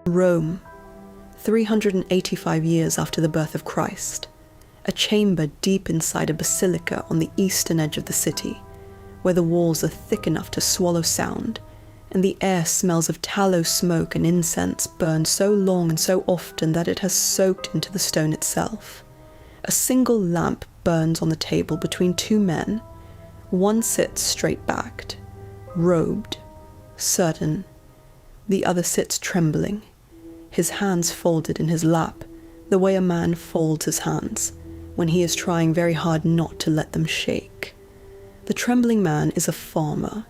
Rome, 385 years after the birth of Christ, a chamber deep inside a basilica on the eastern edge of the city, where the walls are thick enough to swallow sound, and the air smells of tallow smoke and incense burned so long and so often that it has soaked into the stone itself. A single lamp burns on the table between two men. One sits straight-backed, robed, certain. The other sits trembling, his hands folded in his lap, the way a man folds his hands when he is trying very hard not to let them shake. The trembling man is a farmer.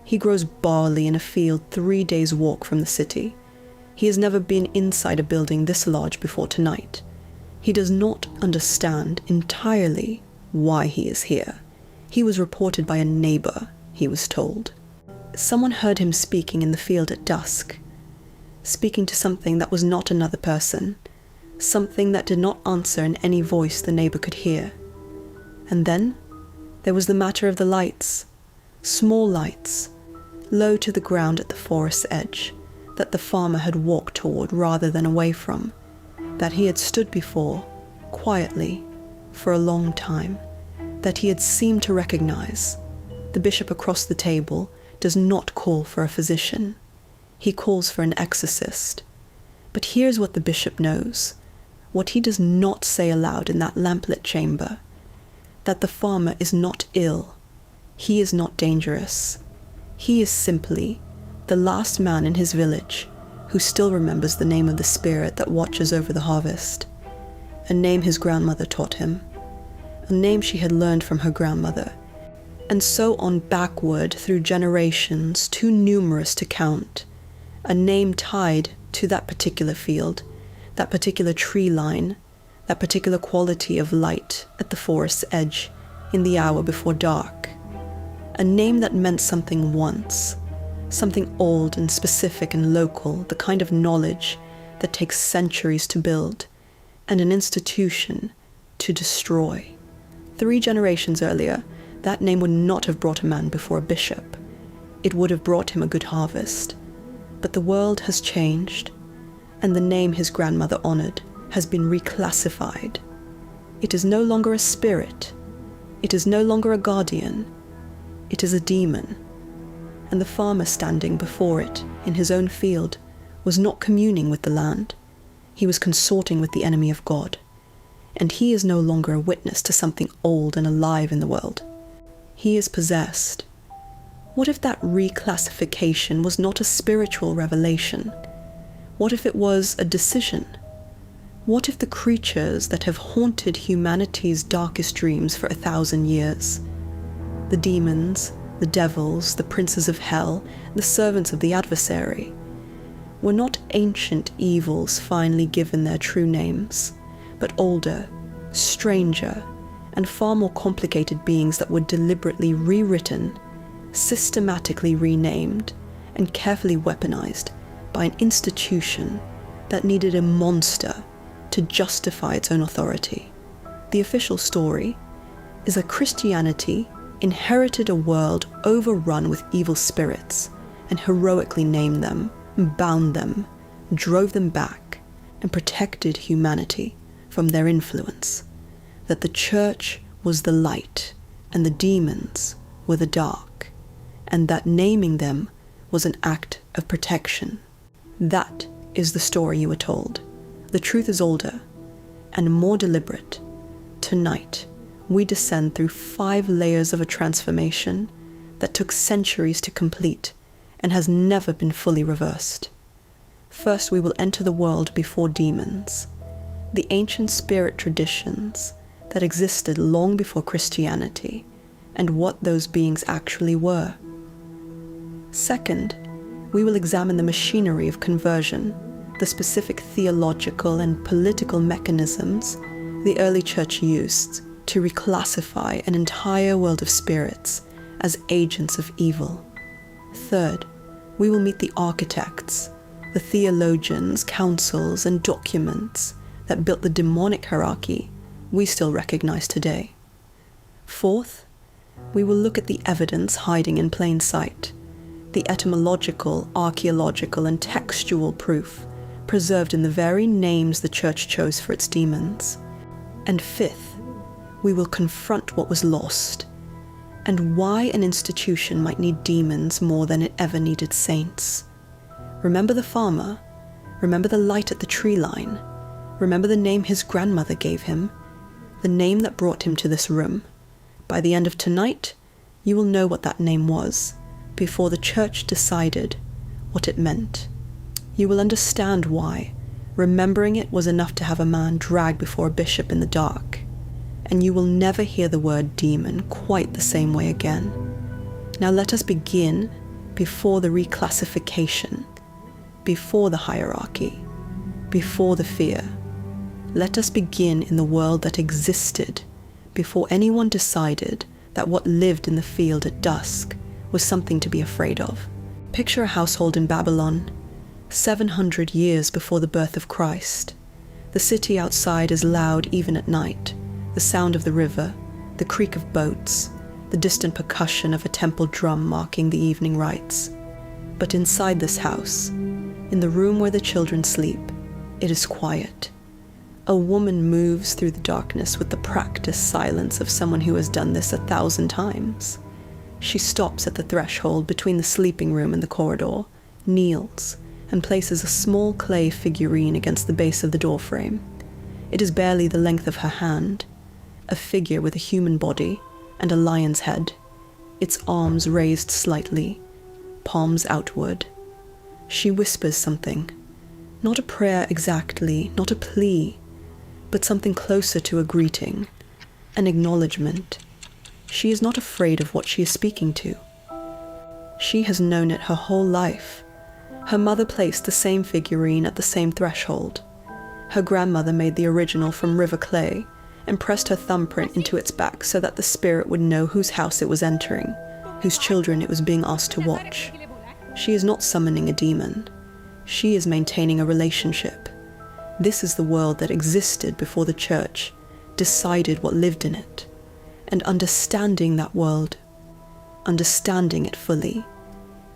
He grows barley in a field 3 days' walk from the city. He has never been inside a building this large before tonight. He does not understand entirely why he is here. He was reported by a neighbor, he was told. Someone heard him speaking in the field at dusk, speaking to something that was not another person, something that did not answer in any voice the neighbor could hear. And then there was the matter of the lights, small lights, low to the ground at the forest's edge, that the farmer had walked toward rather than away from, that he had stood before, quietly, for a long time, that he had seemed to recognize. The bishop across the table does not call for a physician. He calls for an exorcist. But here's what the bishop knows, what he does not say aloud in that lamplit chamber, that the farmer is not ill. He is not dangerous. He is simply the last man in his village who still remembers the name of the spirit that watches over the harvest, a name his grandmother taught him, a name she had learned from her grandmother, and so on backward through generations too numerous to count, a name tied to that particular field, that particular tree line, that particular quality of light at the forest's edge in the hour before dark. A name that meant something once, something old and specific and local, the kind of knowledge that takes centuries to build, and an institution to destroy. 3 generations earlier, that name would not have brought a man before a bishop. It would have brought him a good harvest. But the world has changed, and the name his grandmother honored has been reclassified. It is no longer a spirit. It is no longer a guardian. It is a demon. And the farmer standing before it in his own field was not communing with the land. He was consorting with the enemy of God. And he is no longer a witness to something old and alive in the world. He is possessed. What if that reclassification was not a spiritual revelation? What if it was a decision? What if the creatures that have haunted humanity's darkest dreams for 1,000 years, the demons, the devils, the princes of hell, the servants of the adversary, were not ancient evils finally given their true names, but older, stranger, and far more complicated beings that were deliberately rewritten, systematically renamed, and carefully weaponized by an institution that needed a monster to justify its own authority. The official story is that Christianity inherited a world overrun with evil spirits and heroically named them, bound them, drove them back, and protected humanity from their influence. That the church was the light and the demons were the dark, and that naming them was an act of protection. That is the story you were told. The truth is older and more deliberate. Tonight, we descend through 5 layers of a transformation that took centuries to complete and has never been fully reversed. First, we will enter the world before demons, the ancient spirit traditions that existed long before Christianity, and what those beings actually were. Second, we will examine the machinery of conversion, the specific theological and political mechanisms the early church used to reclassify an entire world of spirits as agents of evil. Third, we will meet the architects, the theologians, councils, and documents that built the demonic hierarchy we still recognize today. Fourth, we will look at the evidence hiding in plain sight, the etymological, archaeological, and textual proof preserved in the very names the church chose for its demons. And fifth, we will confront what was lost, and why an institution might need demons more than it ever needed saints. Remember the farmer? Remember the light at the tree line? Remember the name his grandmother gave him? The name that brought him to this room? By the end of tonight, you will know what that name was, before the church decided what it meant. You will understand why remembering it was enough to have a man dragged before a bishop in the dark, and you will never hear the word demon quite the same way again. Now let us begin before the reclassification, before the hierarchy, before the fear. Let us begin in the world that existed before anyone decided that what lived in the field at dusk was something to be afraid of. Picture a household in Babylon, 700 years before the birth of Christ. The city outside is loud even at night, the sound of the river, the creak of boats, the distant percussion of a temple drum marking the evening rites. But inside this house, in the room where the children sleep, it is quiet. A woman moves through the darkness with the practiced silence of someone who has done this 1,000 times. She stops at the threshold between the sleeping room and the corridor, kneels, and places a small clay figurine against the base of the doorframe. It is barely the length of her hand, a figure with a human body and a lion's head, its arms raised slightly, palms outward. She whispers something, not a prayer exactly, not a plea, but something closer to a greeting, an acknowledgement. She is not afraid of what she is speaking to. She has known it her whole life. Her mother placed the same figurine at the same threshold. Her grandmother made the original from river clay and pressed her thumbprint into its back so that the spirit would know whose house it was entering, whose children it was being asked to watch. She is not summoning a demon. She is maintaining a relationship. This is the world that existed before the church decided what lived in it. And understanding that world, understanding it fully,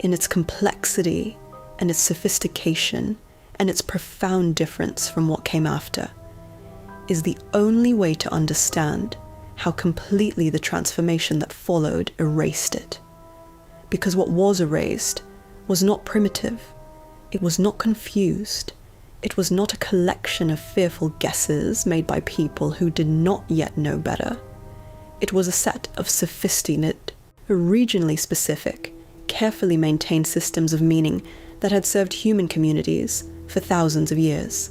in its complexity and its sophistication and its profound difference from what came after, is the only way to understand how completely the transformation that followed erased it. Because what was erased was not primitive, it was not confused, it was not a collection of fearful guesses made by people who did not yet know better. It was a set of sophisticated, regionally specific, carefully maintained systems of meaning that had served human communities for thousands of years.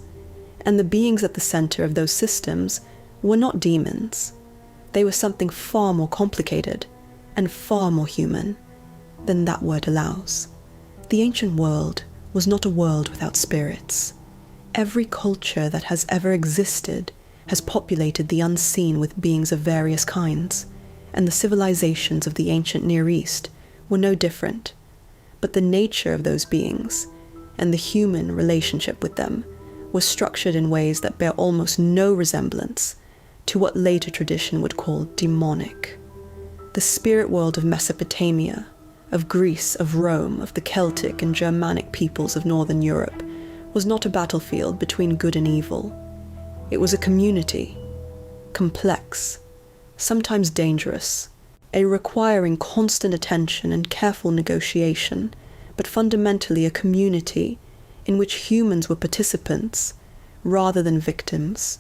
And the beings at the center of those systems were not demons. They were something far more complicated and far more human than that word allows. The ancient world was not a world without spirits. Every culture that has ever existed has populated the unseen with beings of various kinds, and the civilizations of the ancient Near East were no different. But the nature of those beings, and the human relationship with them, was structured in ways that bear almost no resemblance to what later tradition would call demonic. The spirit world of Mesopotamia, of Greece, of Rome, of the Celtic and Germanic peoples of Northern Europe, was not a battlefield between good and evil. It was a community, complex, sometimes dangerous, requiring constant attention and careful negotiation, but fundamentally a community in which humans were participants rather than victims.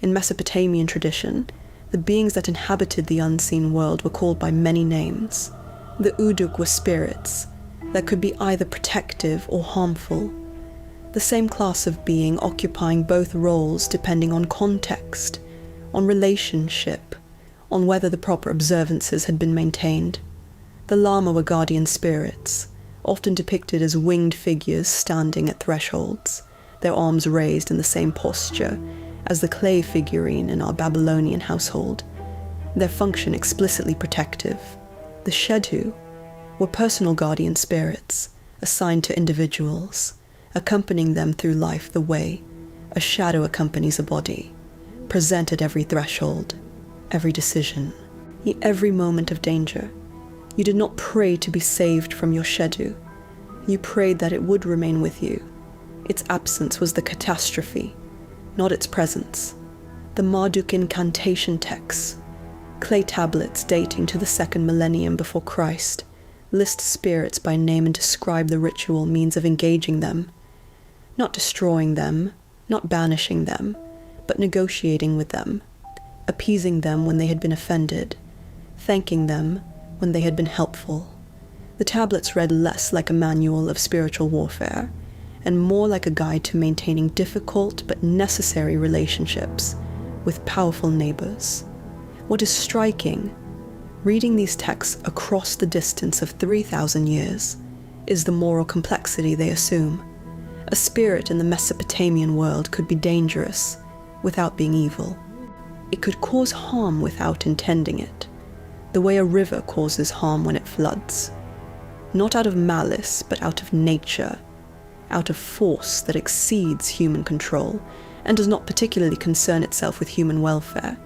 In Mesopotamian tradition, the beings that inhabited the unseen world were called by many names. The Uduk were spirits that could be either protective or harmful. The same class of being occupying both roles depending on context, on relationship, on whether the proper observances had been maintained. The Lama were guardian spirits, often depicted as winged figures standing at thresholds, their arms raised in the same posture as the clay figurine in our Babylonian household, their function explicitly protective. The Shedhu were personal guardian spirits assigned to individuals, accompanying them through life the way a shadow accompanies a body, present at every threshold, every decision, every moment of danger. You did not pray to be saved from your Shedhu. You prayed that it would remain with you. Its absence was the catastrophe, not its presence. The Marduk incantation texts, clay tablets dating to the 2nd millennium before Christ, list spirits by name and describe the ritual means of engaging them, not destroying them, not banishing them, but negotiating with them, appeasing them when they had been offended, thanking them when they had been helpful. The tablets read less like a manual of spiritual warfare, and more like a guide to maintaining difficult but necessary relationships with powerful neighbors. What is striking, reading these texts across the distance of 3,000 years, is the moral complexity they assume. A spirit in the Mesopotamian world could be dangerous without being evil. It could cause harm without intending it, the way a river causes harm when it floods. Not out of malice, but out of nature, out of force that exceeds human control and does not particularly concern itself with human welfare.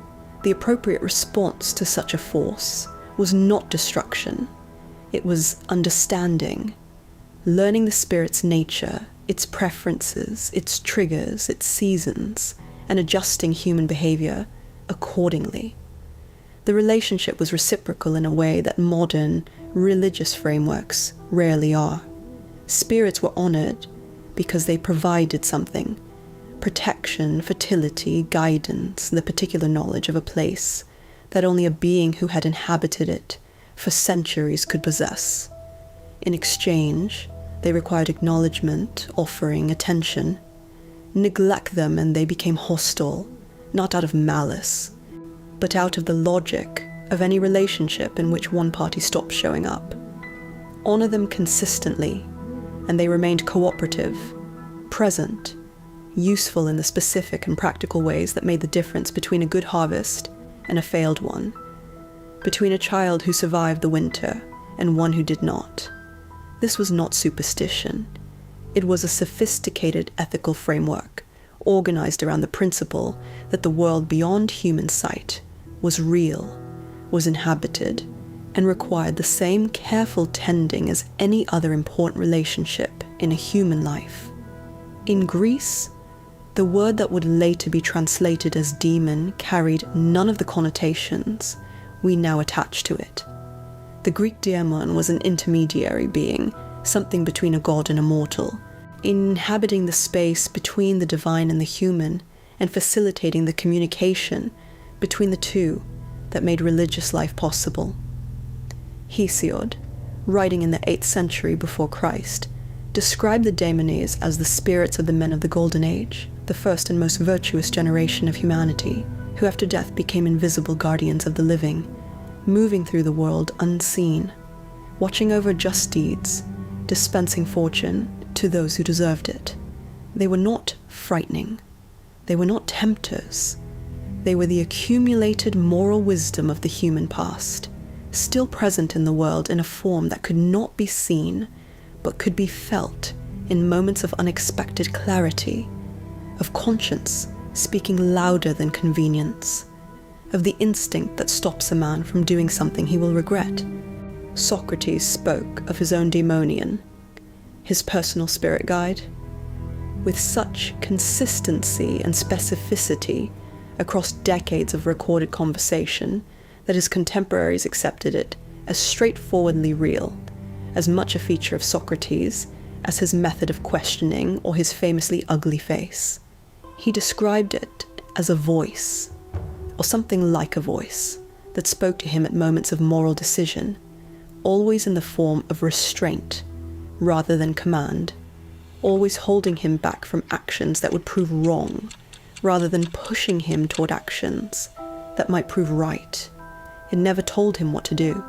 The appropriate response to such a force was not destruction. It was understanding, learning the spirit's nature, its preferences, its triggers, its seasons, and adjusting human behavior accordingly. The relationship was reciprocal in a way that modern, religious frameworks rarely are. Spirits were honored because they provided something: protection, fertility, guidance, the particular knowledge of a place that only a being who had inhabited it for centuries could possess. In exchange, they required acknowledgement, offering, attention. Neglect them and they became hostile, not out of malice, but out of the logic of any relationship in which one party stops showing up. Honor them consistently, and they remained cooperative, present, useful in the specific and practical ways that made the difference between a good harvest and a failed one, between a child who survived the winter and one who did not. This was not superstition. It was a sophisticated ethical framework, organized around the principle that the world beyond human sight was real, was inhabited, and required the same careful tending as any other important relationship in a human life. In Greece, the word that would later be translated as demon carried none of the connotations we now attach to it. The Greek daemon was an intermediary being, something between a god and a mortal, inhabiting the space between the divine and the human, and facilitating the communication between the two that made religious life possible. Hesiod, writing in the 8th century before Christ, described the daemones as the spirits of the men of the Golden Age, the first and most virtuous generation of humanity, who after death became invisible guardians of the living, moving through the world unseen, watching over just deeds, dispensing fortune to those who deserved it. They were not frightening. They were not tempters. They were the accumulated moral wisdom of the human past, still present in the world in a form that could not be seen, but could be felt in moments of unexpected clarity, of conscience speaking louder than convenience, of the instinct that stops a man from doing something he will regret. Socrates spoke of his own daemonion, his personal spirit guide, with such consistency and specificity across decades of recorded conversation that his contemporaries accepted it as straightforwardly real, as much a feature of Socrates as his method of questioning or his famously ugly face. He described it as a voice, or something like a voice, that spoke to him at moments of moral decision, always in the form of restraint rather than command, always holding him back from actions that would prove wrong, rather than pushing him toward actions that might prove right. It never told him what to do.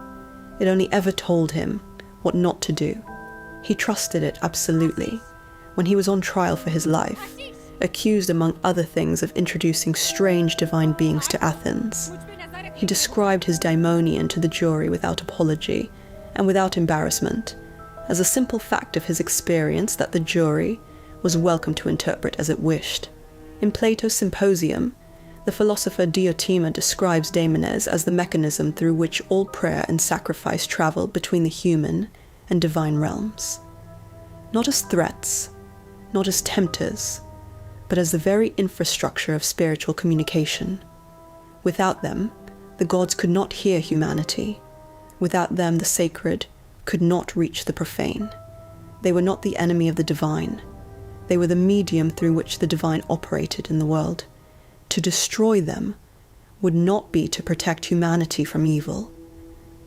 It only ever told him what not to do. He trusted it absolutely. When he was on trial for his life, accused among other things of introducing strange divine beings to Athens, he described his daimonion to the jury without apology and without embarrassment, as a simple fact of his experience that the jury was welcome to interpret as it wished. In Plato's Symposium, the philosopher Diotima describes daemones as the mechanism through which all prayer and sacrifice travel between the human and divine realms. Not as threats, not as tempters, but as the very infrastructure of spiritual communication. Without them, the gods could not hear humanity. Without them, the sacred could not reach the profane. They were not the enemy of the divine. They were the medium through which the divine operated in the world. To destroy them would not be to protect humanity from evil.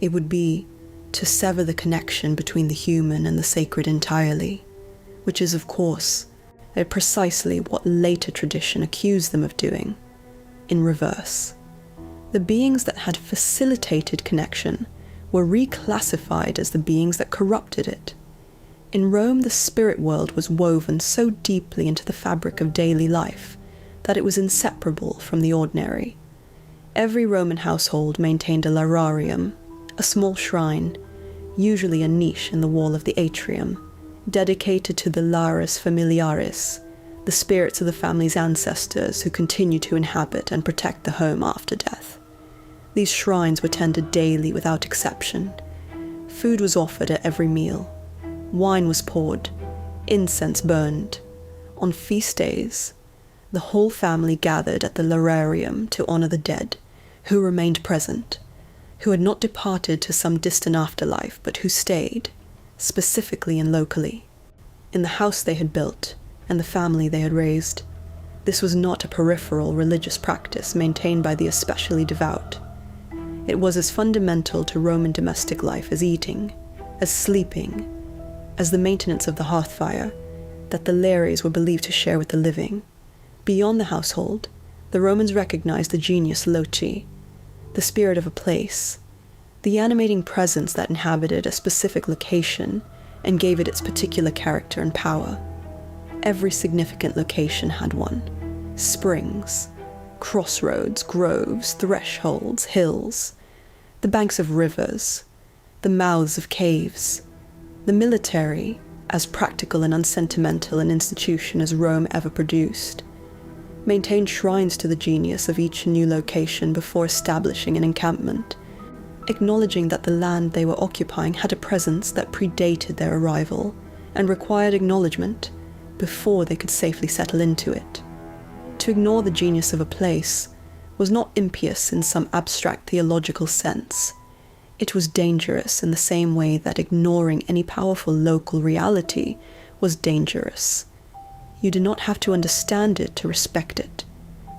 It would be to sever the connection between the human and the sacred entirely, which is, of course, precisely what later tradition accused them of doing, in reverse. The beings that had facilitated connection were reclassified as the beings that corrupted it. In Rome, the spirit world was woven so deeply into the fabric of daily life that it was inseparable from the ordinary. Every Roman household maintained a lararium, a small shrine, usually a niche in the wall of the atrium, dedicated to the lares familiaris, the spirits of the family's ancestors who continue to inhabit and protect the home after death. These shrines were tended daily without exception. Food was offered at every meal. Wine was poured, incense burned. On feast days, the whole family gathered at the lararium to honor the dead, who remained present, who had not departed to some distant afterlife, but who stayed, specifically and locally, in the house they had built and the family they had raised. This was not a peripheral religious practice maintained by the especially devout. It was as fundamental to Roman domestic life as eating, as sleeping, as the maintenance of the hearth fire, that the lares were believed to share with the living. Beyond the household, the Romans recognized the genius loci, the spirit of a place, the animating presence that inhabited a specific location and gave it its particular character and power. Every significant location had one. Springs, crossroads, groves, thresholds, hills, the banks of rivers, the mouths of caves. The military, as practical and unsentimental an institution as Rome ever produced, maintained shrines to the genius of each new location before establishing an encampment, acknowledging that the land they were occupying had a presence that predated their arrival and required acknowledgement before they could safely settle into it. To ignore the genius of a place was not impious in some abstract theological sense. It was dangerous in the same way that ignoring any powerful local reality was dangerous. You did not have to understand it to respect it.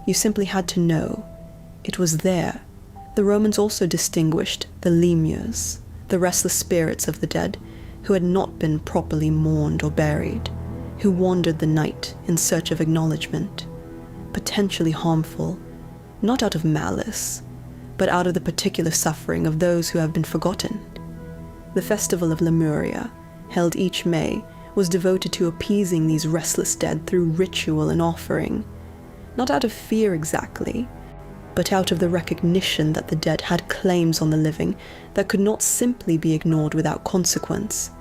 You simply had to know. It was there. The Romans also distinguished the lemures, the restless spirits of the dead, who had not been properly mourned or buried, who wandered the night in search of acknowledgement, potentially harmful, not out of malice, but out of the particular suffering of those who have been forgotten. The festival of Lemuria, held each May, was devoted to appeasing these restless dead through ritual and offering, not out of fear exactly, but out of the recognition that the dead had claims on the living that could not simply be ignored without consequence.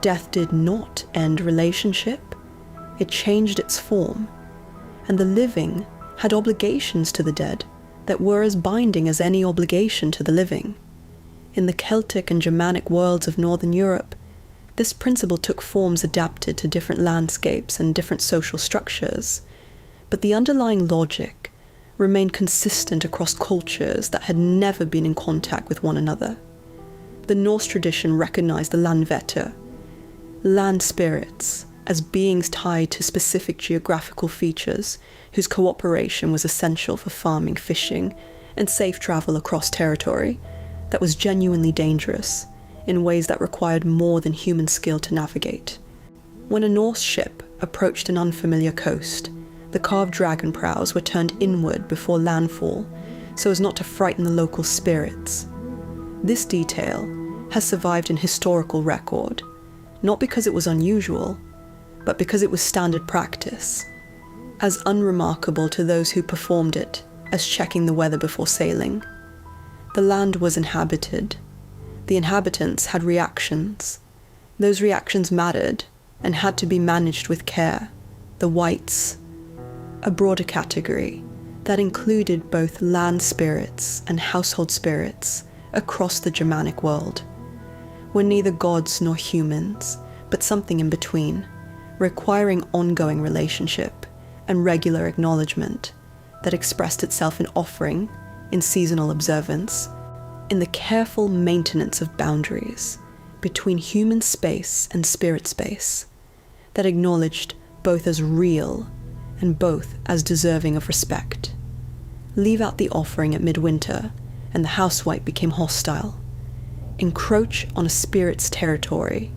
Death did not end relationship, it changed its form, and the living had obligations to the dead that were as binding as any obligation to the living. In the Celtic and Germanic worlds of Northern Europe, this principle took forms adapted to different landscapes and different social structures, but the underlying logic remained consistent across cultures that had never been in contact with one another. The Norse tradition recognized the landvetter, land spirits, as beings tied to specific geographical features whose cooperation was essential for farming, fishing, and safe travel across territory that was genuinely dangerous in ways that required more than human skill to navigate. When a Norse ship approached an unfamiliar coast, the carved dragon prows were turned inward before landfall so as not to frighten the local spirits. This detail has survived in historical record, not because it was unusual, but because it was standard practice, as unremarkable to those who performed it as checking the weather before sailing. The land was inhabited. The inhabitants had reactions. Those reactions mattered and had to be managed with care. The wights, a broader category that included both land spirits and household spirits across the Germanic world, were neither gods nor humans, but something in between, requiring ongoing relationship and regular acknowledgement that expressed itself in offering, in seasonal observance, in the careful maintenance of boundaries between human space and spirit space, that acknowledged both as real and both as deserving of respect. Leave out the offering at midwinter, and the housewife became hostile. Encroach on a spirit's territory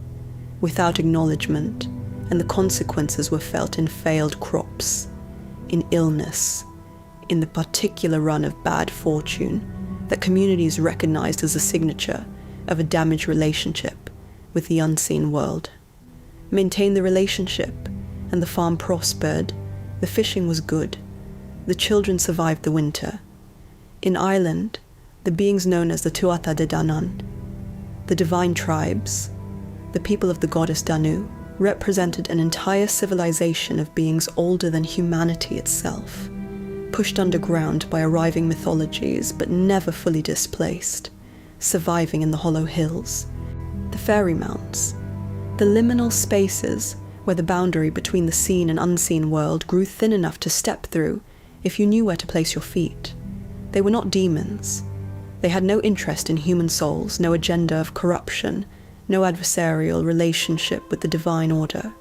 without acknowledgement, and the consequences were felt in failed crops, in illness, in the particular run of bad fortune that communities recognized as a signature of a damaged relationship with the unseen world. Maintain the relationship, and the farm prospered, the fishing was good, the children survived the winter. In Ireland, the beings known as the Tuatha De Danann, the divine tribes, the people of the goddess Danu, represented an entire civilization of beings older than humanity itself, pushed underground by arriving mythologies but never fully displaced, surviving in the hollow hills, the fairy mounds, the liminal spaces where the boundary between the seen and unseen world grew thin enough to step through if you knew where to place your feet. They were not demons. They had no interest in human souls, no agenda of corruption, no adversarial relationship with the divine order.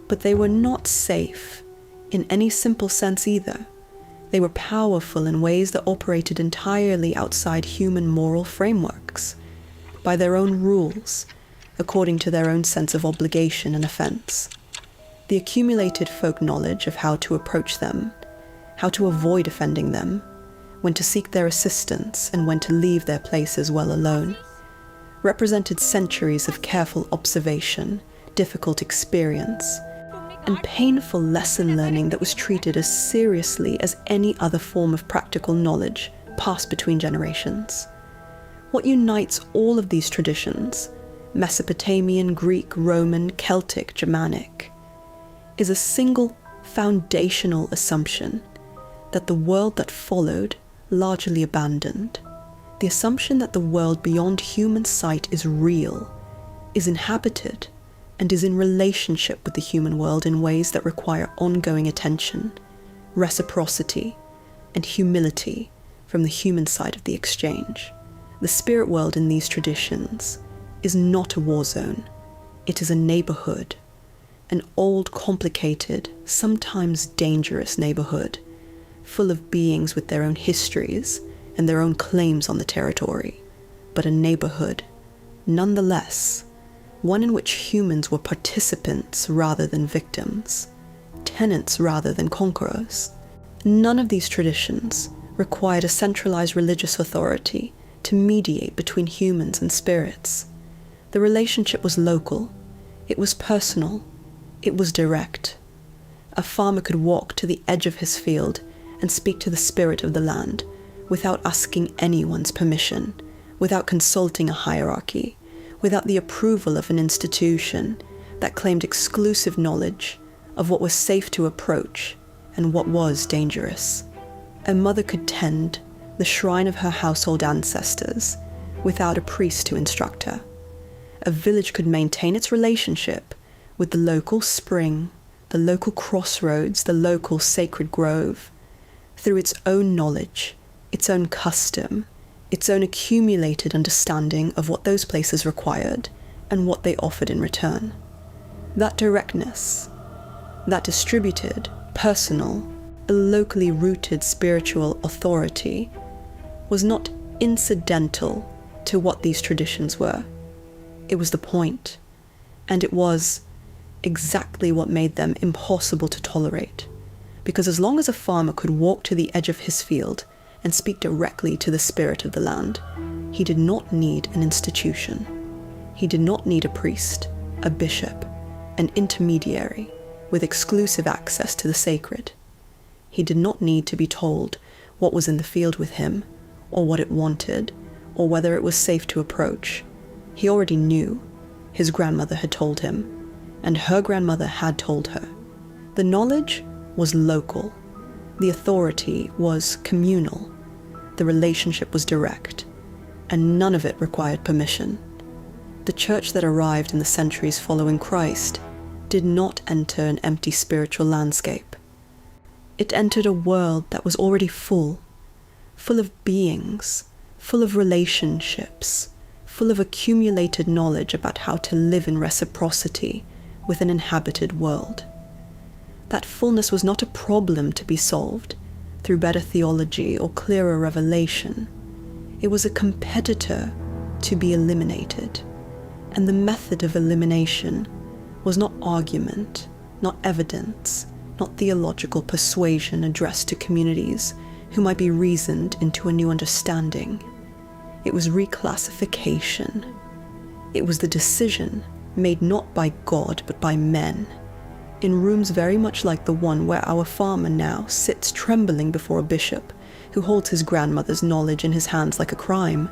But they were not safe in any simple sense either. They were powerful in ways that operated entirely outside human moral frameworks, by their own rules, according to their own sense of obligation and offense. The accumulated folk knowledge of how to approach them, how to avoid offending them, when to seek their assistance and when to leave their places well alone, represented centuries of careful observation, difficult experience, and painful lesson learning that was treated as seriously as any other form of practical knowledge passed between generations. What unites all of these traditions, Mesopotamian, Greek, Roman, Celtic, Germanic, is a single foundational assumption that the world that followed largely abandoned. The assumption that the world beyond human sight is real, is inhabited, and is in relationship with the human world in ways that require ongoing attention, reciprocity, and humility from the human side of the exchange. The spirit world in these traditions is not a war zone. It is a neighborhood, an old, complicated, sometimes dangerous neighborhood, full of beings with their own histories and their own claims on the territory, but a neighborhood, nonetheless, one in which humans were participants rather than victims, tenants rather than conquerors. None of these traditions required a centralized religious authority to mediate between humans and spirits. The relationship was local, it was personal, it was direct. A farmer could walk to the edge of his field and speak to the spirit of the land without asking anyone's permission, without consulting a hierarchy, without the approval of an institution that claimed exclusive knowledge of what was safe to approach and what was dangerous. A mother could tend the shrine of her household ancestors without a priest to instruct her. A village could maintain its relationship with the local spring, the local crossroads, the local sacred grove, through its own knowledge, its own custom, its own accumulated understanding of what those places required and what they offered in return. That directness, that distributed, personal, locally rooted spiritual authority was not incidental to what these traditions were. It was the point, and it was exactly what made them impossible to tolerate. Because as long as a farmer could walk to the edge of his field and speak directly to the spirit of the land, he did not need an institution. He did not need a priest, a bishop, an intermediary with exclusive access to the sacred. He did not need to be told what was in the field with him, or what it wanted, or whether it was safe to approach. He already knew. His grandmother had told him, and her grandmother had told her. The knowledge was local. The authority was communal. The relationship was direct, and none of it required permission. The church that arrived in the centuries following Christ did not enter an empty spiritual landscape. It entered a world that was already full of beings, full of relationships, full of accumulated knowledge about how to live in reciprocity with an inhabited world. That fullness was not a problem to be solved through better theology or clearer revelation. It was a competitor to be eliminated, and the method of elimination was not argument, not evidence, not theological persuasion addressed to communities who might be reasoned into a new understanding. It was reclassification. It was the decision made not by God but by men, in rooms very much like the one where our farmer now sits trembling before a bishop who holds his grandmother's knowledge in his hands like a crime.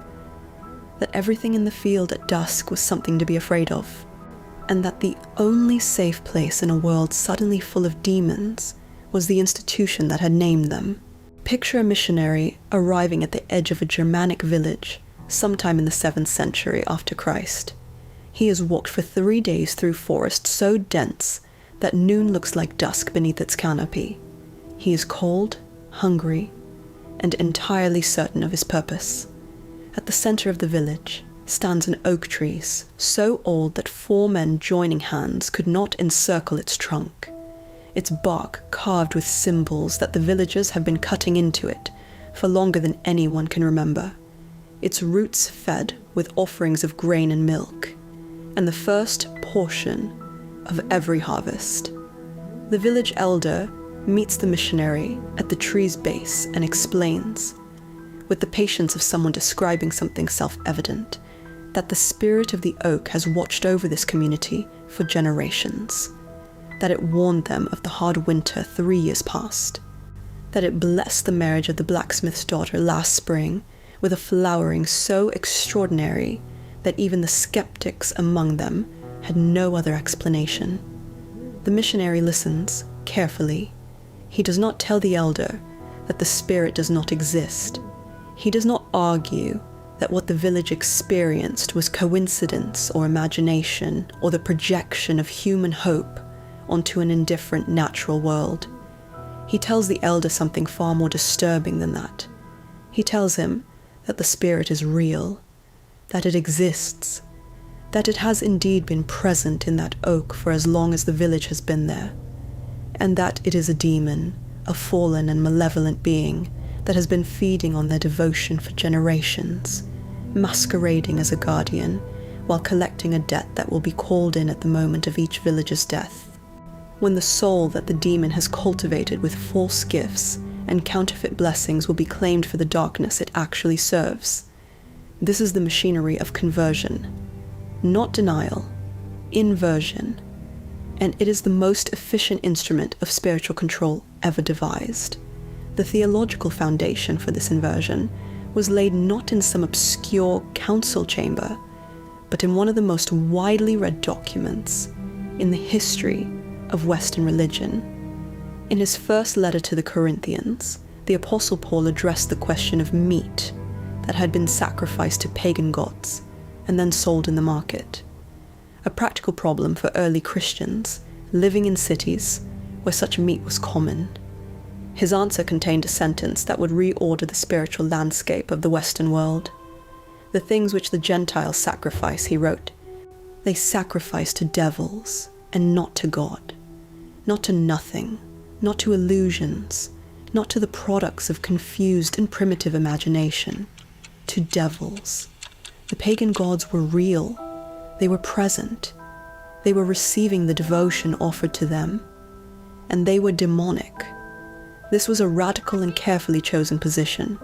That everything in the field at dusk was something to be afraid of, and that the only safe place in a world suddenly full of demons was the institution that had named them. Picture a missionary arriving at the edge of a Germanic village sometime in the 7th century after Christ. He has walked for 3 days through forest so dense that noon looks like dusk beneath its canopy. He is cold, hungry, and entirely certain of his purpose. At the center of the village stands an oak tree so old that 4 men joining hands could not encircle its trunk, its bark carved with symbols that the villagers have been cutting into it for longer than anyone can remember, its roots fed with offerings of grain and milk, and the first portion of every harvest. The village elder meets the missionary at the tree's base and explains, with the patience of someone describing something self-evident, that the spirit of the oak has watched over this community for generations, that it warned them of the hard winter 3 years past, that it blessed the marriage of the blacksmith's daughter last spring with a flowering so extraordinary that even the skeptics among them had no other explanation. The missionary listens carefully. He does not tell the elder that the spirit does not exist. He does not argue that what the village experienced was coincidence or imagination or the projection of human hope onto an indifferent natural world. He tells the elder something far more disturbing than that. He tells him that the spirit is real, that it exists, that it has indeed been present in that oak for as long as the village has been there, and that it is a demon, a fallen and malevolent being that has been feeding on their devotion for generations, masquerading as a guardian while collecting a debt that will be called in at the moment of each villager's death, when the soul that the demon has cultivated with false gifts and counterfeit blessings will be claimed for the darkness it actually serves. This is the machinery of conversion, not denial, inversion, and it is the most efficient instrument of spiritual control ever devised. The theological foundation for this inversion was laid not in some obscure council chamber, but in one of the most widely read documents in the history of Western religion. In his first letter to the Corinthians, the Apostle Paul addressed the question of meat that had been sacrificed to pagan gods and then sold in the market, a practical problem for early Christians living in cities where such meat was common. His answer contained a sentence that would reorder the spiritual landscape of the Western world. The things which the Gentiles sacrifice, he wrote, they sacrifice to devils and not to God, not to nothing, not to illusions, not to the products of confused and primitive imagination, to devils. The pagan gods were real, they were present, they were receiving the devotion offered to them, and they were demonic. This was a radical and carefully chosen position.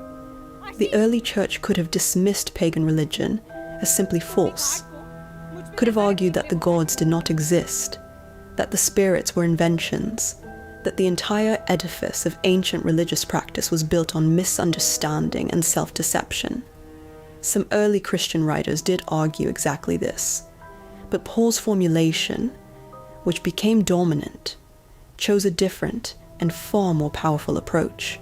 The early church could have dismissed pagan religion as simply false, could have argued that the gods did not exist, that the spirits were inventions, that the entire edifice of ancient religious practice was built on misunderstanding and self-deception. Some early Christian writers did argue exactly this, but Paul's formulation, which became dominant, chose a different and far more powerful approach.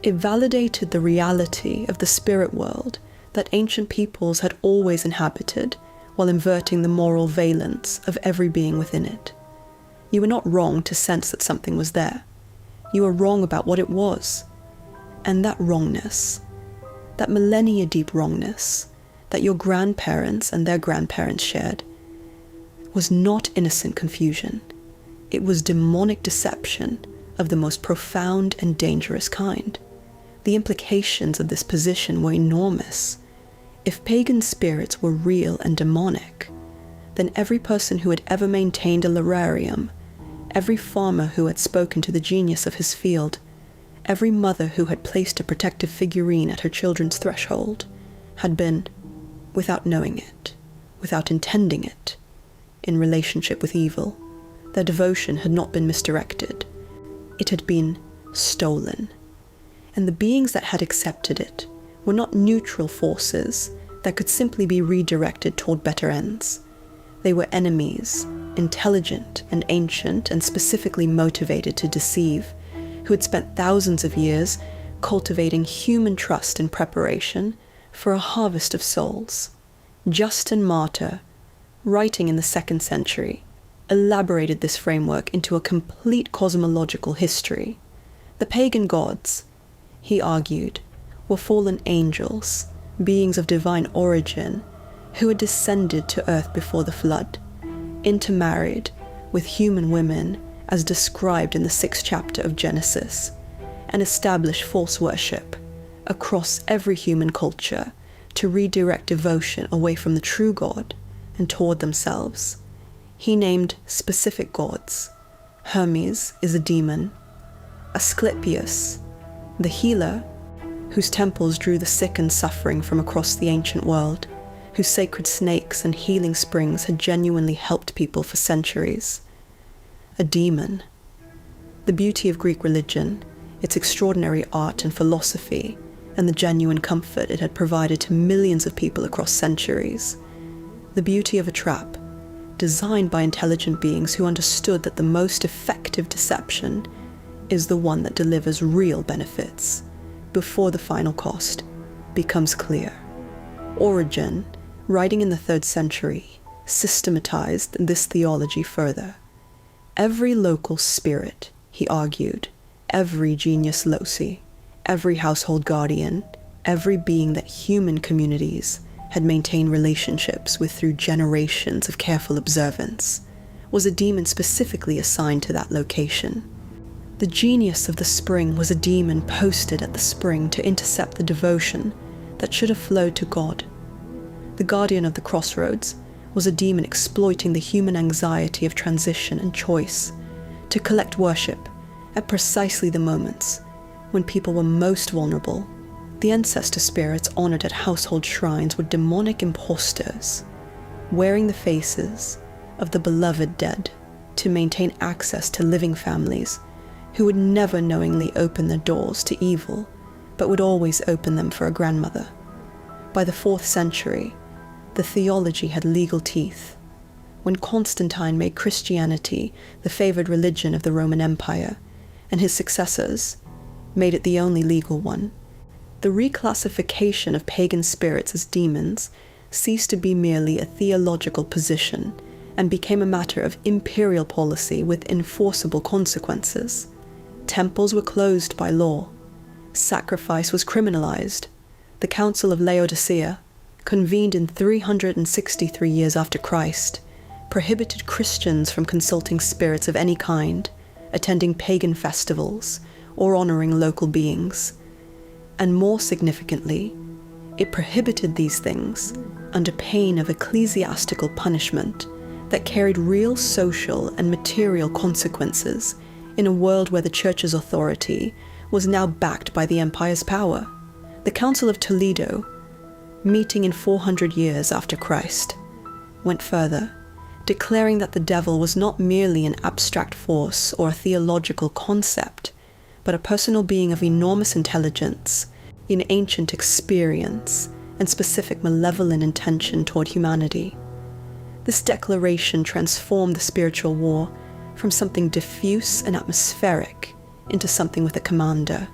It validated the reality of the spirit world that ancient peoples had always inhabited while inverting the moral valence of every being within it. You were not wrong to sense that something was there. You were wrong about what it was. And that wrongness, that millennia-deep wrongness that your grandparents and their grandparents shared, was not innocent confusion. It was demonic deception of the most profound and dangerous kind. The implications of this position were enormous. If pagan spirits were real and demonic, then every person who had ever maintained a lararium, every farmer who had spoken to the genius of his field, every mother who had placed a protective figurine at her children's threshold, had been, without knowing it, without intending it, in relationship with evil. Their devotion had not been misdirected. It had been stolen. And the beings that had accepted it were not neutral forces that could simply be redirected toward better ends. They were enemies, intelligent and ancient and specifically motivated to deceive, who had spent thousands of years cultivating human trust in preparation for a harvest of souls. Justin Martyr, writing in the 2nd century, elaborated this framework into a complete cosmological history. The pagan gods, he argued, were fallen angels, beings of divine origin, who had descended to earth before the flood, intermarried with human women as described in the 6th chapter of Genesis, and established false worship across every human culture to redirect devotion away from the true God and toward themselves. He named specific gods. Hermes is a demon. Asclepius, the healer, whose temples drew the sick and suffering from across the ancient world, whose sacred snakes and healing springs had genuinely helped people for centuries. A demon. The beauty of Greek religion, its extraordinary art and philosophy, and the genuine comfort it had provided to millions of people across centuries. The beauty of a trap, designed by intelligent beings who understood that the most effective deception is the one that delivers real benefits before the final cost becomes clear. Origen, writing in the 3rd century, systematized this theology further. Every local spirit, he argued, every genius loci, every household guardian, every being that human communities had maintained relationships with through generations of careful observance, was a demon specifically assigned to that location. The genius of the spring was a demon posted at the spring to intercept the devotion that should have flowed to God. The guardian of the crossroads was a demon exploiting the human anxiety of transition and choice to collect worship at precisely the moments when people were most vulnerable. The ancestor spirits honored at household shrines were demonic impostors, wearing the faces of the beloved dead to maintain access to living families who would never knowingly open their doors to evil, but would always open them for a grandmother. By the 4th century, the theology had legal teeth. When Constantine made Christianity the favored religion of the Roman Empire, and his successors made it the only legal one, the reclassification of pagan spirits as demons ceased to be merely a theological position and became a matter of imperial policy with enforceable consequences. Temples were closed by law. Sacrifice was criminalized. The Council of Laodicea, convened in 363 years after Christ, prohibited Christians from consulting spirits of any kind, attending pagan festivals, or honoring local beings. And more significantly, it prohibited these things under pain of ecclesiastical punishment that carried real social and material consequences in a world where the Church's authority was now backed by the empire's power. The Council of Toledo, meeting in 400 years after Christ, went further, declaring that the devil was not merely an abstract force or a theological concept, but a personal being of enormous intelligence, in ancient experience, and specific malevolent intention toward humanity. This declaration transformed the spiritual war from something diffuse and atmospheric into something with a commander,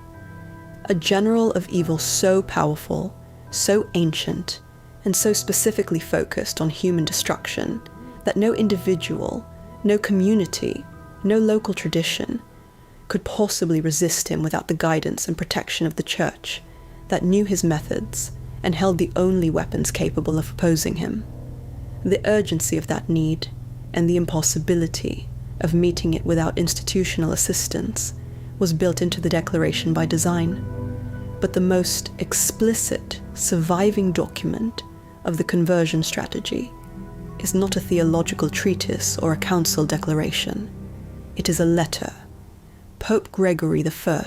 a general of evil so powerful, so ancient, and so specifically focused on human destruction that no individual, no community No local tradition could possibly resist him without the guidance and protection of the Church that knew his methods and held the only weapons capable of opposing him. The urgency of that need and the impossibility of meeting it without institutional assistance was built into the declaration by design. But the most explicit, surviving document of the conversion strategy is not a theological treatise or a council declaration. It is a letter. Pope Gregory I,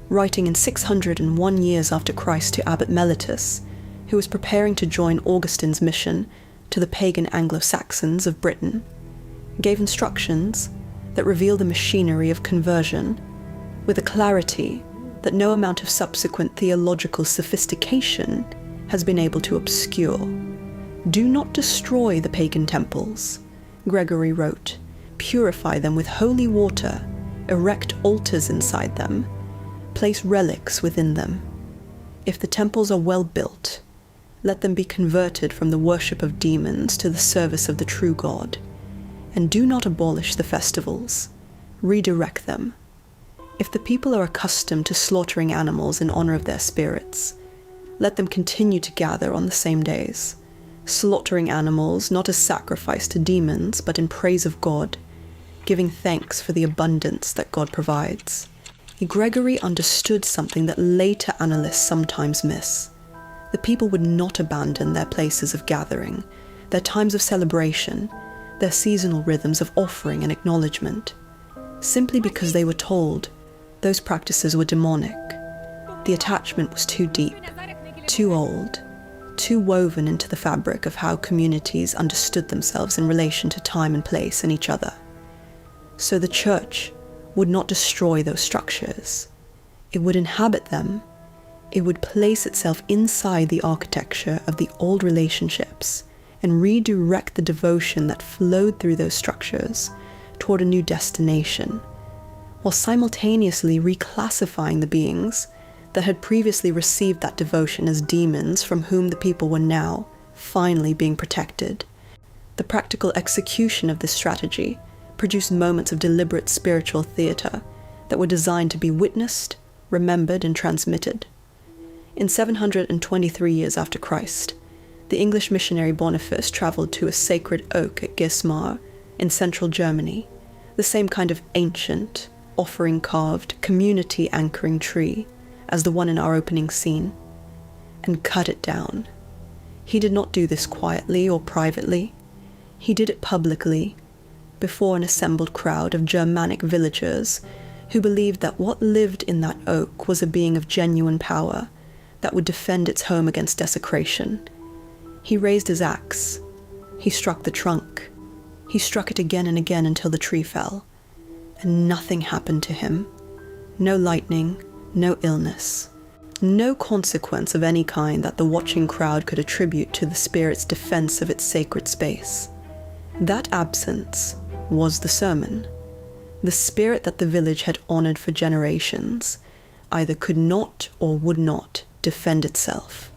writing in 601 years after Christ to Abbot Mellitus, who was preparing to join Augustine's mission to the pagan Anglo-Saxons of Britain, gave instructions that reveal the machinery of conversion with a clarity that no amount of subsequent theological sophistication has been able to obscure. "Do not destroy the pagan temples," Gregory wrote. "Purify them with holy water, erect altars inside them, place relics within them. If the temples are well built, let them be converted from the worship of demons to the service of the true God. And do not abolish the festivals, redirect them. If the people are accustomed to slaughtering animals in honor of their spirits, let them continue to gather on the same days, slaughtering animals not as sacrifice to demons, but in praise of God, giving thanks for the abundance that God provides." Gregory understood something that later analysts sometimes miss. The people would not abandon their places of gathering, their times of celebration, their seasonal rhythms of offering and acknowledgement, simply because they were told those practices were demonic. The attachment was too deep, too old, too woven into the fabric of how communities understood themselves in relation to time and place and each other. So the Church would not destroy those structures. It would inhabit them. It would place itself inside the architecture of the old relationships and redirect the devotion that flowed through those structures toward a new destination, while simultaneously reclassifying the beings that had previously received that devotion as demons from whom the people were now finally being protected. The practical execution of this strategy produced moments of deliberate spiritual theatre that were designed to be witnessed, remembered, and transmitted. In 723 years after Christ, the English missionary Boniface travelled to a sacred oak at Gismar in central Germany, the same kind of ancient, offering-carved, community-anchoring tree as the one in our opening scene, and cut it down. He did not do this quietly or privately. He did it publicly, before an assembled crowd of Germanic villagers who believed that what lived in that oak was a being of genuine power that would defend its home against desecration. He raised his axe. He struck the trunk. He struck it again and again until the tree fell, and nothing happened to him. No lightning, no illness, no consequence of any kind that the watching crowd could attribute to the spirit's defense of its sacred space. That absence was the sermon. The spirit that the village had honored for generations either could not or would not defend itself,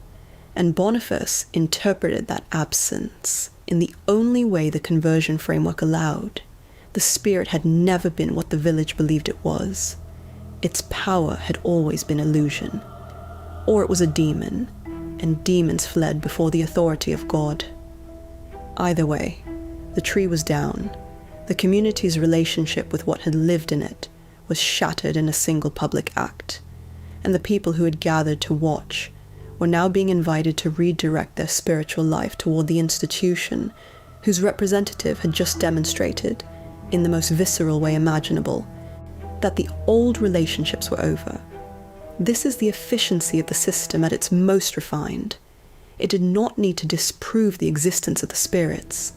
and Boniface interpreted that absence in the only way the conversion framework allowed. The spirit had never been what the village believed it was. Its power had always been illusion. Or it was a demon, and demons fled before the authority of God. Either way, the tree was down. The community's relationship with what had lived in it was shattered in a single public act, and the people who had gathered to watch were now being invited to redirect their spiritual life toward the institution whose representative had just demonstrated, in the most visceral way imaginable, that the old relationships were over. This is the efficiency of the system at its most refined. It did not need to disprove the existence of the spirits.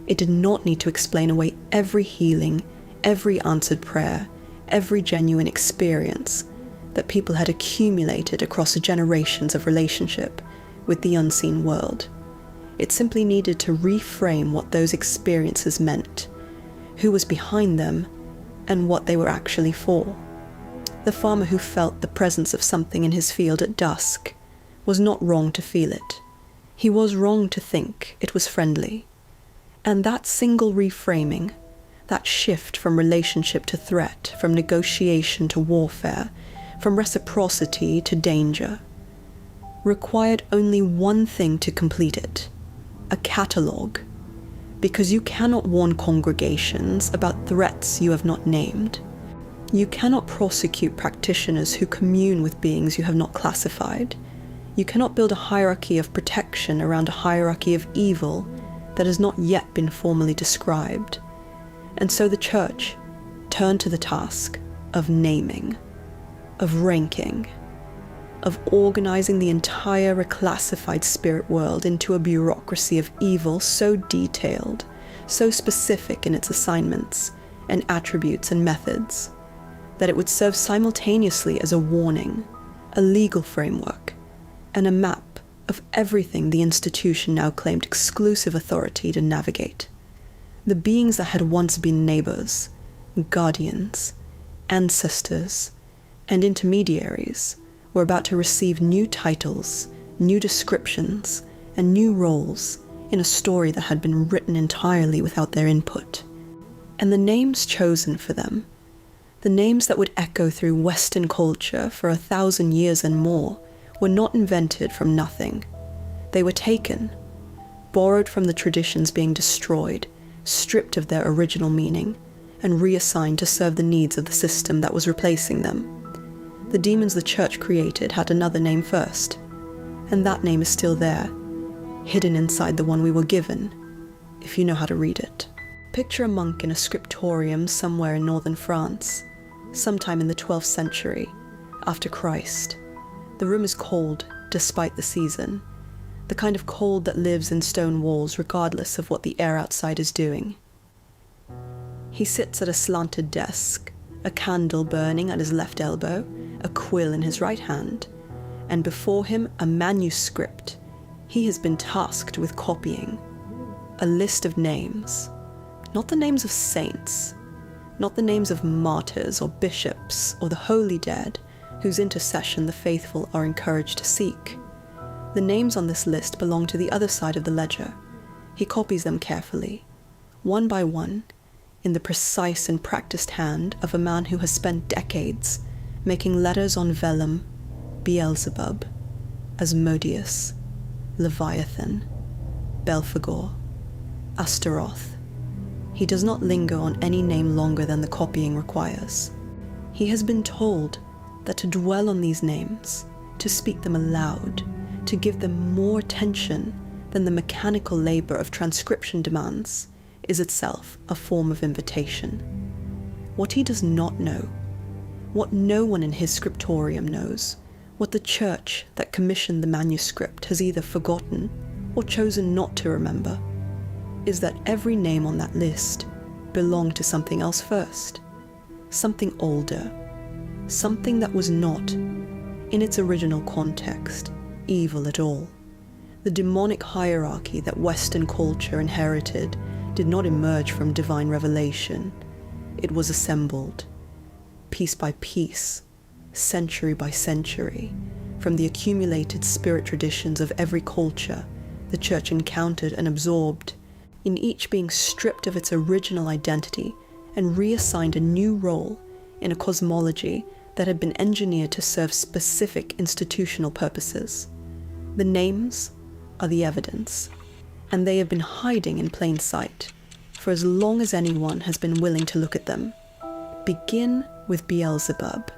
It did not need to explain away every healing, every answered prayer, every genuine experience that people had accumulated across generations of relationship with the unseen world. It simply needed to reframe what those experiences meant, who was behind them, and what they were actually for. The farmer who felt the presence of something in his field at dusk was not wrong to feel it. He was wrong to think it was friendly. And that single reframing, That shift from relationship to threat, from negotiation to warfare, from reciprocity to danger, required only one thing to complete it: a catalogue. Because you cannot warn congregations about threats you have not named. You cannot prosecute practitioners who commune with beings you have not classified. You cannot build a hierarchy of protection around a hierarchy of evil that has not yet been formally described. And so the Church turned to the task of naming, of ranking, of organizing the entire reclassified spirit world into a bureaucracy of evil so detailed, so specific in its assignments and attributes and methods, that it would serve simultaneously as a warning, a legal framework, and a map of everything the institution now claimed exclusive authority to navigate. The beings that had once been neighbors, guardians, ancestors, and intermediaries were about to receive new titles, new descriptions, and new roles in a story that had been written entirely without their input. And the names chosen for them, the names that would echo through Western culture for 1,000 years and more, were not invented from nothing. They were taken, borrowed from the traditions being destroyed, stripped of their original meaning, and reassigned to serve the needs of the system that was replacing them. The demons the Church created had another name first, and that name is still there, hidden inside the one we were given, if you know how to read it. Picture a monk in a scriptorium somewhere in northern France, sometime in the 12th century, after Christ. The room is cold, despite the season, the kind of cold that lives in stone walls regardless of what the air outside is doing. He sits at a slanted desk, a candle burning at his left elbow, a quill in his right hand, and before him a manuscript he has been tasked with copying. A list of names, not the names of saints, not the names of martyrs or bishops or the holy dead, whose intercession the faithful are encouraged to seek. The names on this list belong to the other side of the ledger. He copies them carefully, one by one, in the precise and practiced hand of a man who has spent decades making letters on vellum: Beelzebub, Asmodeus, Leviathan, Belphegor, Astaroth. He does not linger on any name longer than the copying requires. He has been told that to dwell on these names, to speak them aloud, to give them more attention than the mechanical labor of transcription demands, is itself a form of invitation. What he does not know, what no one in his scriptorium knows, what the Church that commissioned the manuscript has either forgotten or chosen not to remember, is that every name on that list belonged to something else first, something older, something that was not, in its original context, evil at all. The demonic hierarchy that Western culture inherited did not emerge from divine revelation. It was assembled, piece by piece, century by century, from the accumulated spirit traditions of every culture the Church encountered and absorbed, in each being stripped of its original identity and reassigned a new role in a cosmology that had been engineered to serve specific institutional purposes. The names are the evidence, and they have been hiding in plain sight for as long as anyone has been willing to look at them. Begin with Beelzebub,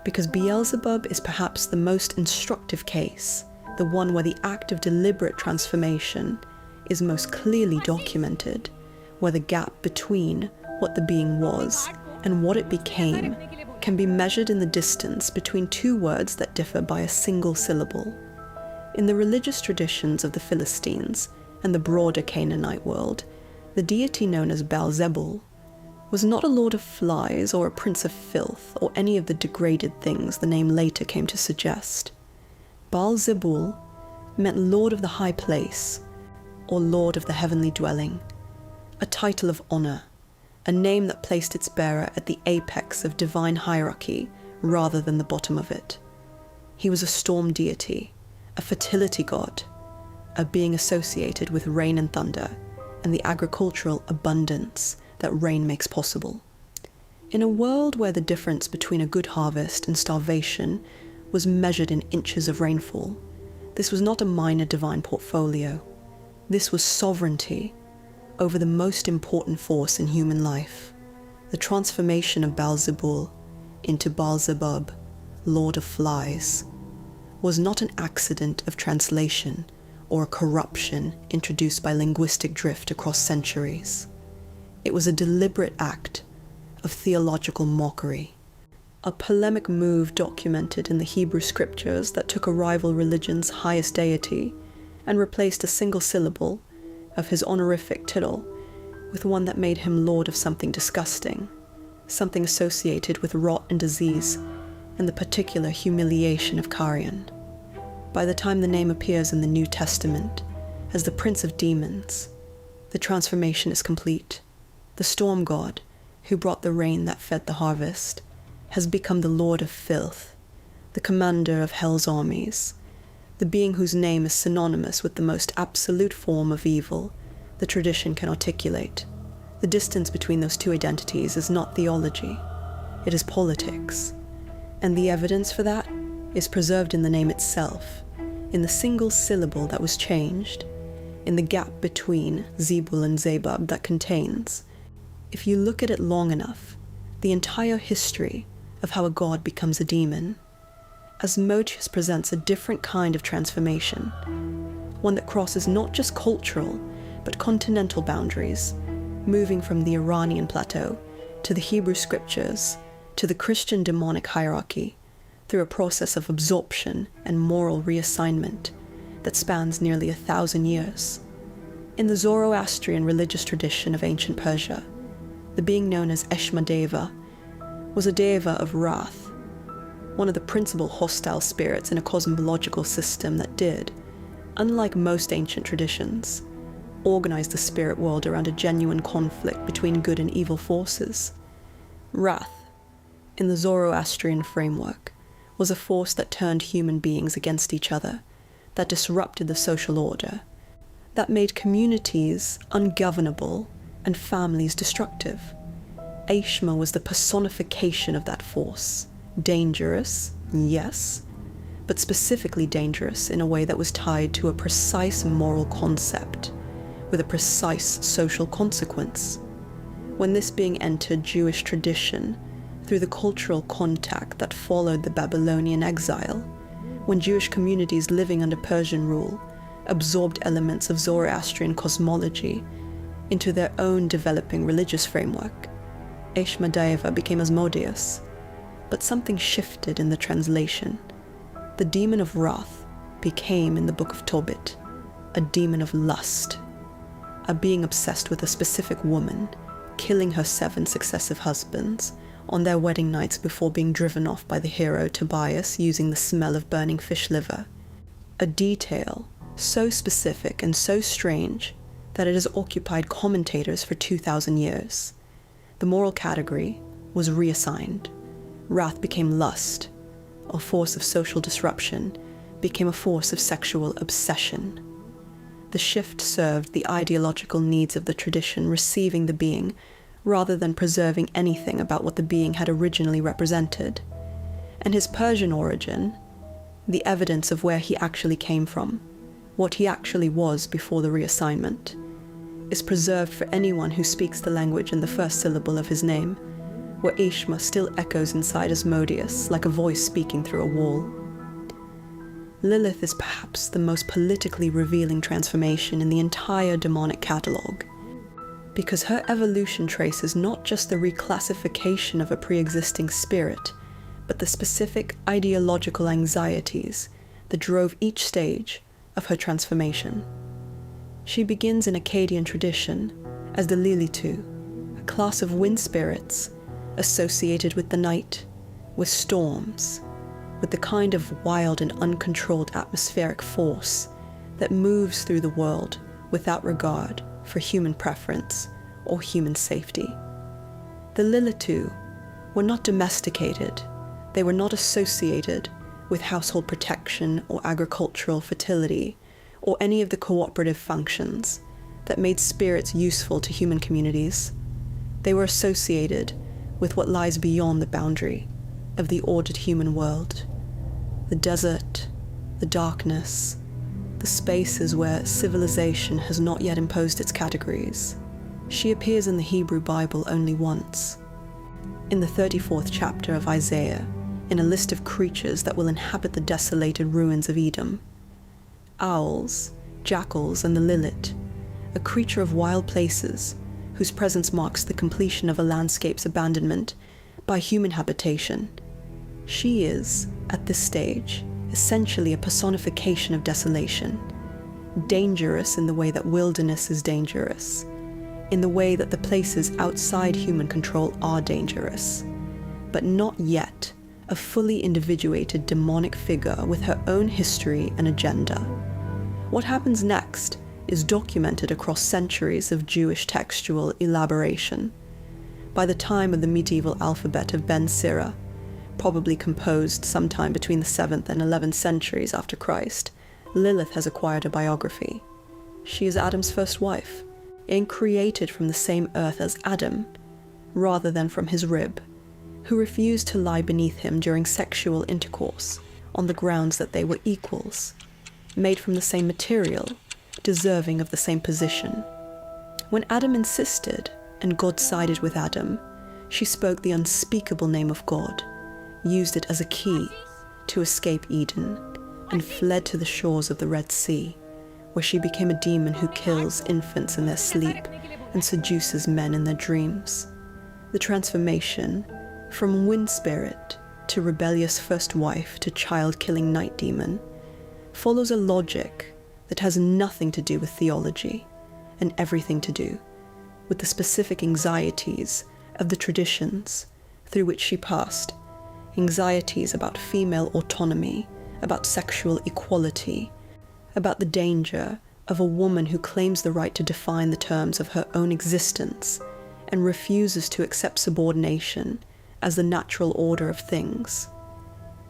because Beelzebub is perhaps the most instructive case, the one where the act of deliberate transformation is most clearly documented, where the gap between what the being was and what it became can be measured in the distance between two words that differ by a single syllable. In the religious traditions of the Philistines and the broader Canaanite world, the deity known as Baal-zebul was not a lord of flies or a prince of filth or any of the degraded things the name later came to suggest. Baal-zebul meant lord of the high place, or lord of the heavenly dwelling, a title of honor, a name that placed its bearer at the apex of divine hierarchy rather than the bottom of it. He was a storm deity, a fertility god, a being associated with rain and thunder, and the agricultural abundance that rain makes possible. In a world where the difference between a good harvest and starvation was measured in inches of rainfall, this was not a minor divine portfolio. This was sovereignty over the most important force in human life. The transformation of Baal-zebul into Baal-zebub, Lord of Flies, was not an accident of translation or a corruption introduced by linguistic drift across centuries. It was a deliberate act of theological mockery, a polemic move documented in the Hebrew scriptures that took a rival religion's highest deity and replaced a single syllable of his honorific title with one that made him lord of something disgusting, something associated with rot and disease and the particular humiliation of carrion. By the time the name appears in the New Testament as the Prince of Demons, the transformation is complete. The storm god, who brought the rain that fed the harvest, has become the Lord of Filth, the commander of hell's armies, the being whose name is synonymous with the most absolute form of evil the tradition can articulate. The distance between those two identities is not theology, it is politics. And the evidence for that is preserved in the name itself, in the single syllable that was changed, in the gap between Zebul and Zebub that contains, if you look at it long enough, the entire history of how a god becomes a demon. Asmodeus presents a different kind of transformation, one that crosses not just cultural, but continental boundaries, moving from the Iranian plateau to the Hebrew scriptures to the Christian demonic hierarchy through a process of absorption and moral reassignment that spans nearly 1,000 years. In the Zoroastrian religious tradition of ancient Persia, the being known as Eshma-deva was a deva of wrath, one of the principal hostile spirits in a cosmological system that did, unlike most ancient traditions, organize the spirit world around a genuine conflict between good and evil forces. Wrath, in the Zoroastrian framework, was a force that turned human beings against each other, that disrupted the social order, that made communities ungovernable and families destructive. Eshma was the personification of that force. Dangerous, yes, but specifically dangerous in a way that was tied to a precise moral concept, with a precise social consequence. When this being entered Jewish tradition through the cultural contact that followed the Babylonian exile, when Jewish communities living under Persian rule absorbed elements of Zoroastrian cosmology into their own developing religious framework, Eshma-deva became Asmodeus. But something shifted in the translation. The demon of wrath became, in the book of Tobit, a demon of lust, a being obsessed with a specific woman, killing her 7 successive husbands on their wedding nights before being driven off by the hero Tobias using the smell of burning fish liver. A detail so specific and so strange that it has occupied commentators for 2,000 years. The moral category was reassigned. Wrath became lust. A force of social disruption became a force of sexual obsession. The shift served the ideological needs of the tradition receiving the being, rather than preserving anything about what the being had originally represented. And his Persian origin, the evidence of where he actually came from, what he actually was before the reassignment, is preserved for anyone who speaks the language in the first syllable of his name, where Eshma still echoes inside Asmodeus like a voice speaking through a wall. Lilith is perhaps the most politically revealing transformation in the entire demonic catalogue, because her evolution traces not just the reclassification of a pre-existing spirit, but the specific ideological anxieties that drove each stage of her transformation. She begins in Akkadian tradition as the Lilitu, a class of wind spirits associated with the night, with storms, with the kind of wild and uncontrolled atmospheric force that moves through the world without regard for human preference or human safety. The Lilitu were not domesticated, they were not associated with household protection or agricultural fertility or any of the cooperative functions that made spirits useful to human communities. They were associated with what lies beyond the boundary of the ordered human world. The desert, the darkness, the spaces where civilization has not yet imposed its categories. She appears in the Hebrew Bible only once. In the 34th chapter of Isaiah, in a list of creatures that will inhabit the desolated ruins of Edom. Owls, jackals, and the lilith, a creature of wild places, whose presence marks the completion of a landscape's abandonment by human habitation. She is, at this stage, essentially a personification of desolation, dangerous in the way that wilderness is dangerous, in the way that the places outside human control are dangerous, but not yet a fully individuated demonic figure with her own history and agenda. What happens next is documented across centuries of Jewish textual elaboration. By the time of the medieval alphabet of Ben Sira, probably composed sometime between the 7th and 11th centuries after Christ, Lilith has acquired a biography. She is Adam's first wife, and created from the same earth as Adam, rather than from his rib, who refused to lie beneath him during sexual intercourse on the grounds that they were equals, made from the same material, deserving of the same position. When Adam insisted, and God sided with Adam, she spoke the unspeakable name of God, used it as a key to escape Eden, and fled to the shores of the Red Sea, where she became a demon who kills infants in their sleep and seduces men in their dreams. The transformation from wind spirit to rebellious first wife to child-killing night demon follows a logic that has nothing to do with theology and everything to do with the specific anxieties of the traditions through which she passed, anxieties about female autonomy, about sexual equality, about the danger of a woman who claims the right to define the terms of her own existence and refuses to accept subordination as the natural order of things.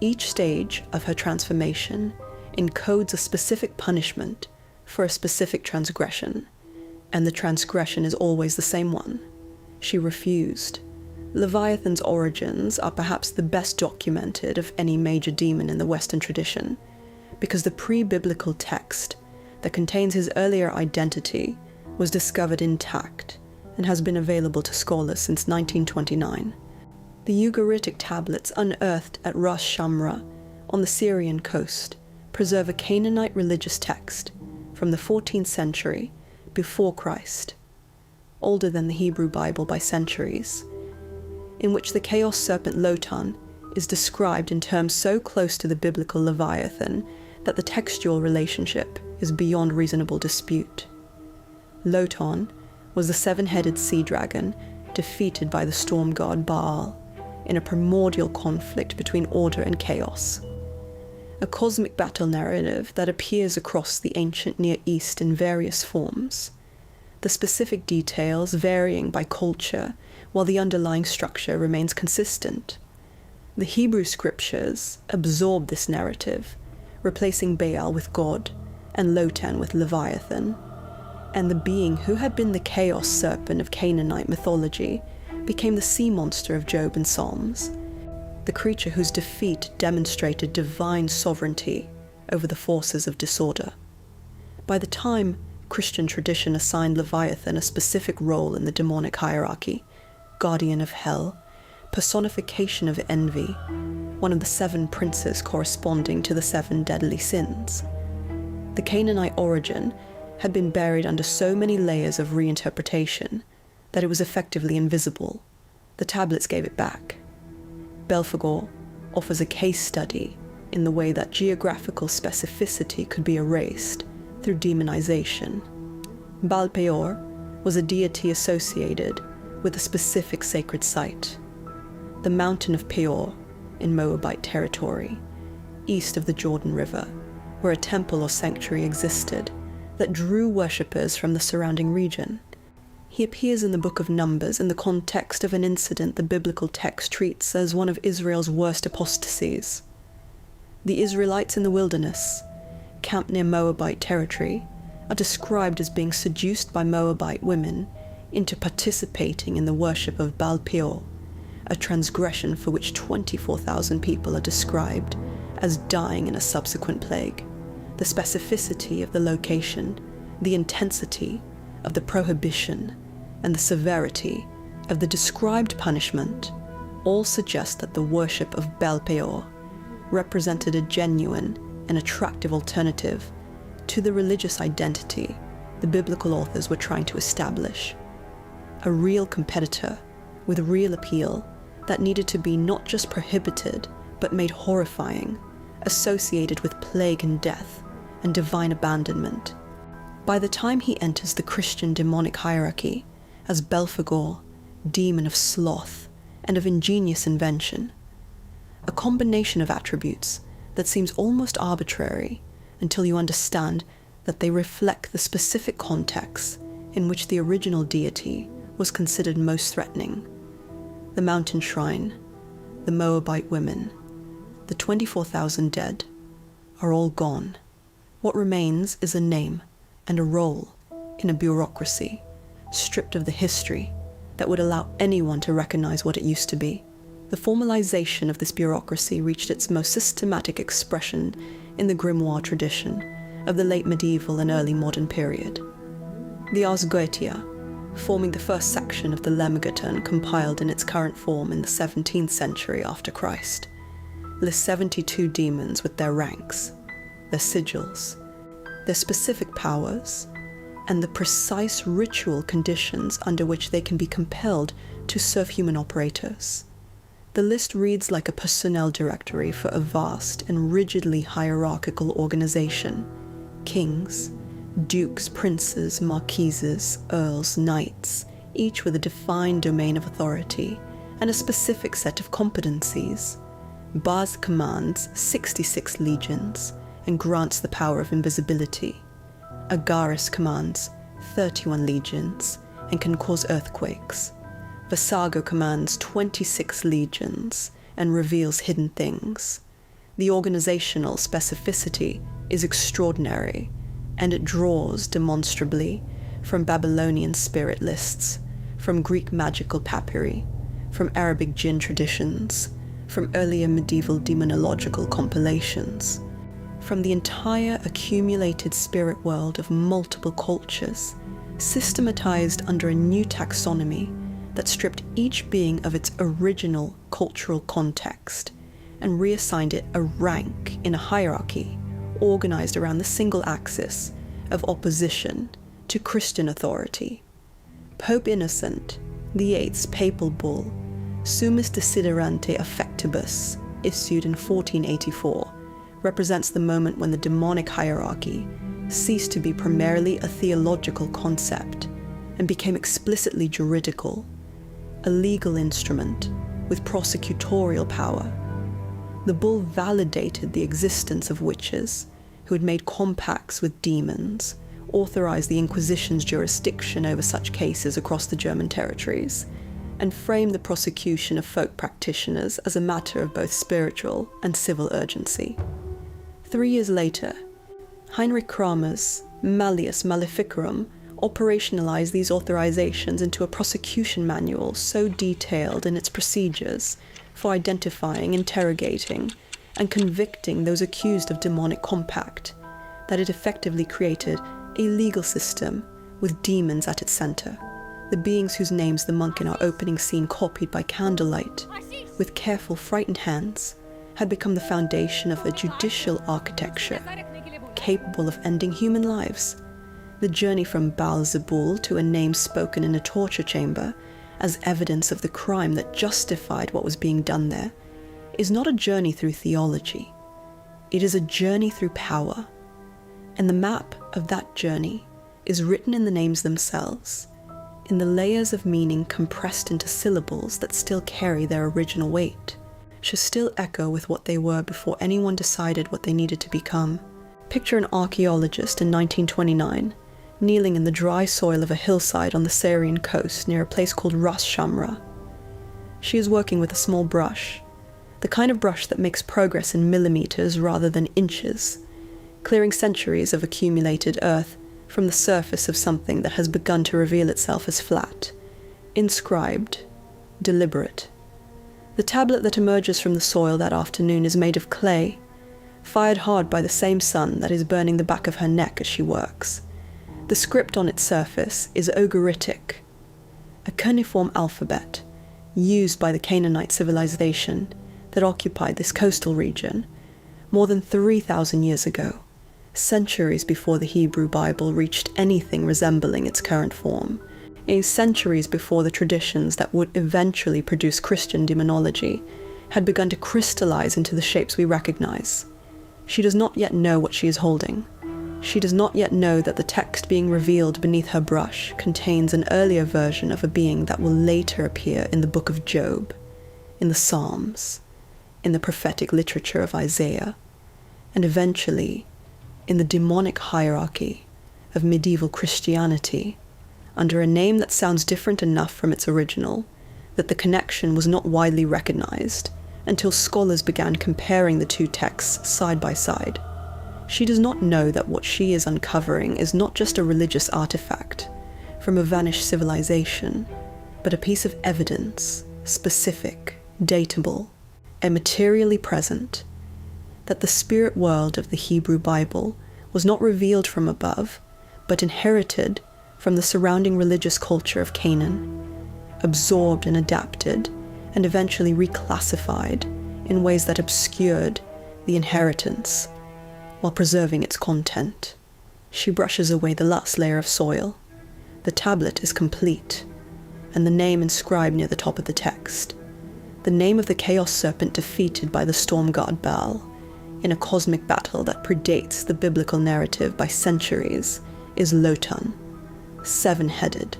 Each stage of her transformation encodes a specific punishment for a specific transgression, and the transgression is always the same one. She refused. Leviathan's origins are perhaps the best documented of any major demon in the Western tradition, because the pre-biblical text that contains his earlier identity was discovered intact and has been available to scholars since 1929. The Ugaritic tablets unearthed at Ras Shamra on the Syrian coast preserve a Canaanite religious text from the 14th century before Christ, older than the Hebrew Bible by centuries, in which the chaos serpent Lotan is described in terms so close to the biblical Leviathan that the textual relationship is beyond reasonable dispute. Lotan was the seven-headed sea dragon defeated by the storm god Baal in a primordial conflict between order and chaos. A cosmic battle narrative that appears across the ancient Near East in various forms, the specific details varying by culture while the underlying structure remains consistent. The Hebrew scriptures absorb this narrative, replacing Baal with God and Lotan with Leviathan, and the being who had been the chaos serpent of Canaanite mythology became the sea monster of Job and Psalms, the creature whose defeat demonstrated divine sovereignty over the forces of disorder. By the time Christian tradition assigned Leviathan a specific role in the demonic hierarchy, guardian of hell, personification of envy, one of the 7 princes corresponding to the 7 deadly sins, the Canaanite origin had been buried under so many layers of reinterpretation that it was effectively invisible. The tablets gave it back. Belphegor offers a case study in the way that geographical specificity could be erased through demonization. Baal Peor was a deity associated with a specific sacred site, the mountain of Peor in Moabite territory, east of the Jordan River, where a temple or sanctuary existed that drew worshippers from the surrounding region. He appears in the Book of Numbers in the context of an incident the biblical text treats as one of Israel's worst apostasies. The Israelites in the wilderness, camped near Moabite territory, are described as being seduced by Moabite women, into participating in the worship of Baal Peor, a transgression for which 24,000 people are described as dying in a subsequent plague. The specificity of the location, the intensity of the prohibition, and the severity of the described punishment all suggest that the worship of Baal Peor represented a genuine and attractive alternative to the religious identity the biblical authors were trying to establish. A real competitor with real appeal that needed to be not just prohibited, but made horrifying, associated with plague and death and divine abandonment. By the time he enters the Christian demonic hierarchy as Belphegor, demon of sloth and of ingenious invention, a combination of attributes that seems almost arbitrary until you understand that they reflect the specific context in which the original deity was considered most threatening. The mountain shrine, the Moabite women, the 24,000 dead are all gone. What remains is a name and a role in a bureaucracy, stripped of the history that would allow anyone to recognize what it used to be. The formalization of this bureaucracy reached its most systematic expression in the grimoire tradition of the late medieval and early modern period. The Ars Goetia, forming the first section of the Lemmegeton compiled in its current form in the 17th century after Christ, lists 72 demons with their ranks, their sigils, their specific powers, and the precise ritual conditions under which they can be compelled to serve human operators. The list reads like a personnel directory for a vast and rigidly hierarchical organization. Kings, dukes, princes, marquises, earls, knights, each with a defined domain of authority and a specific set of competencies. Baz commands 66 legions and grants the power of invisibility. Agaris commands 31 legions and can cause earthquakes. Vasago commands 26 legions and reveals hidden things. The organizational specificity is extraordinary, and it draws demonstrably from Babylonian spirit lists, from Greek magical papyri, from Arabic jinn traditions, from earlier medieval demonological compilations, from the entire accumulated spirit world of multiple cultures, systematized under a new taxonomy that stripped each being of its original cultural context and reassigned it a rank in a hierarchy organized around the single axis of opposition to Christian authority. Pope Innocent VIII's papal bull, Summis Desiderante Affectibus, issued in 1484, represents the moment when the demonic hierarchy ceased to be primarily a theological concept and became explicitly juridical, a legal instrument with prosecutorial power. The bull validated the existence of witches who had made compacts with demons, authorized the Inquisition's jurisdiction over such cases across the German territories, and framed the prosecution of folk practitioners as a matter of both spiritual and civil urgency. 3 years later, Heinrich Kramer's Malleus Maleficarum operationalized these authorizations into a prosecution manual so detailed in its procedures for identifying, interrogating, and convicting those accused of demonic compact that it effectively created a legal system with demons at its center, the beings whose names the monk in our opening scene copied by candlelight with careful, frightened hands had become the foundation of a judicial architecture capable of ending human lives. The journey from Baal Zebul to a name spoken in a torture chamber as evidence of the crime that justified what was being done there is not a journey through theology. It is a journey through power. And the map of that journey is written in the names themselves, in the layers of meaning compressed into syllables that still carry their original weight, should still echo with what they were before anyone decided what they needed to become. Picture an archaeologist in 1929, kneeling in the dry soil of a hillside on the Syrian coast near a place called Ras Shamra. She is working with a small brush, the kind of brush that makes progress in millimeters rather than inches, clearing centuries of accumulated earth from the surface of something that has begun to reveal itself as flat, inscribed, deliberate. The tablet that emerges from the soil that afternoon is made of clay, fired hard by the same sun that is burning the back of her neck as she works. The script on its surface is Ugaritic, a cuneiform alphabet used by the Canaanite civilization that occupied this coastal region more than 3,000 years ago, centuries before the Hebrew Bible reached anything resembling its current form, centuries before the traditions that would eventually produce Christian demonology had begun to crystallize into the shapes we recognize. She does not yet know what she is holding. She does not yet know that the text being revealed beneath her brush contains an earlier version of a being that will later appear in the book of Job, in the Psalms, in the prophetic literature of Isaiah, and eventually in the demonic hierarchy of medieval Christianity, under a name that sounds different enough from its original that the connection was not widely recognized until scholars began comparing the two texts side by side. She does not know that what she is uncovering is not just a religious artifact from a vanished civilization, but a piece of evidence, specific, datable, and materially present, that the spirit world of the Hebrew Bible was not revealed from above, but inherited from the surrounding religious culture of Canaan, absorbed and adapted, and eventually reclassified in ways that obscured the inheritance while preserving its content. She brushes away the last layer of soil. The tablet is complete, and the name inscribed near the top of the text, the name of the chaos serpent defeated by the storm god Baal in a cosmic battle that predates the biblical narrative by centuries, is Lotan, seven-headed,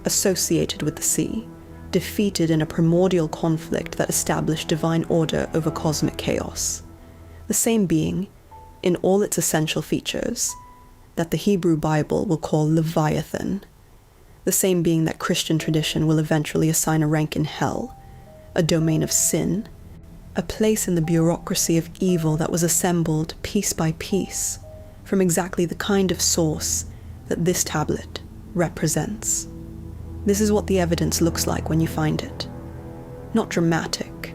associated with the sea, defeated in a primordial conflict that established divine order over cosmic chaos. The same being, in all its essential features, that the Hebrew Bible will call Leviathan, the same being that Christian tradition will eventually assign a rank in hell, a domain of sin, a place in the bureaucracy of evil that was assembled piece by piece from exactly the kind of source that this tablet represents. This is what the evidence looks like when you find it. Not dramatic,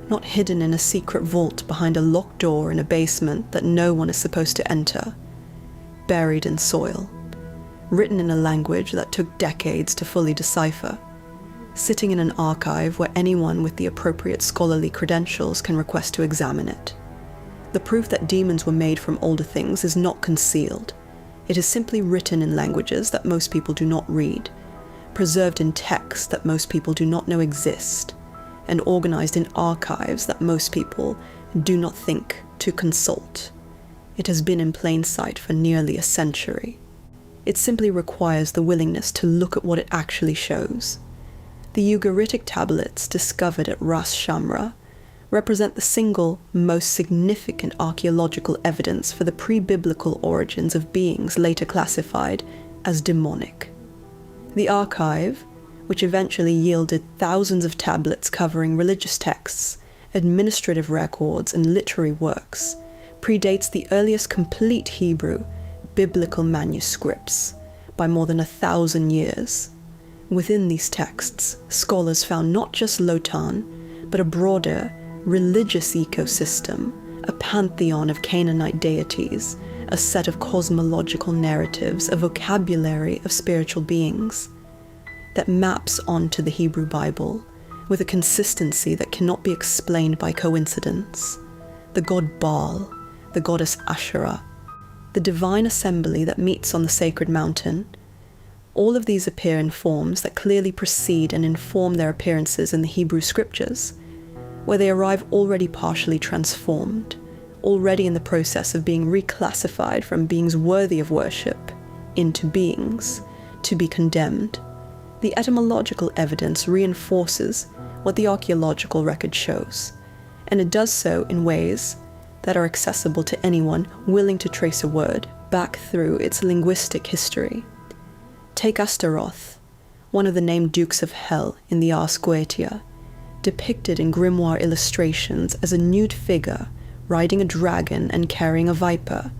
not hidden in a secret vault behind a locked door in a basement that no one is supposed to enter, buried in soil, written in a language that took decades to fully decipher, sitting in an archive where anyone with the appropriate scholarly credentials can request to examine it. The proof that demons were made from older things is not concealed. It is simply written in languages that most people do not read, preserved in texts that most people do not know exist, and organized in archives that most people do not think to consult. It has been in plain sight for nearly a century. It simply requires the willingness to look at what it actually shows. The Ugaritic tablets discovered at Ras Shamra represent the single most significant archaeological evidence for the pre-biblical origins of beings later classified as demonic. The archive, which eventually yielded thousands of tablets covering religious texts, administrative records, and literary works, predates the earliest complete Hebrew biblical manuscripts by more than 1,000 years. Within these texts, scholars found not just Lotan, but a broader religious ecosystem, a pantheon of Canaanite deities, a set of cosmological narratives, a vocabulary of spiritual beings that maps onto the Hebrew Bible with a consistency that cannot be explained by coincidence. The god Baal, the goddess Asherah, the divine assembly that meets on the sacred mountain, all of these appear in forms that clearly precede and inform their appearances in the Hebrew scriptures, where they arrive already partially transformed, already in the process of being reclassified from beings worthy of worship into beings to be condemned. The etymological evidence reinforces what the archaeological record shows, and it does so in ways that are accessible to anyone willing to trace a word back through its linguistic history. Take Astaroth, one of the named dukes of hell in the Ars Goetia, depicted in grimoire illustrations as a nude figure riding a dragon and carrying a viper,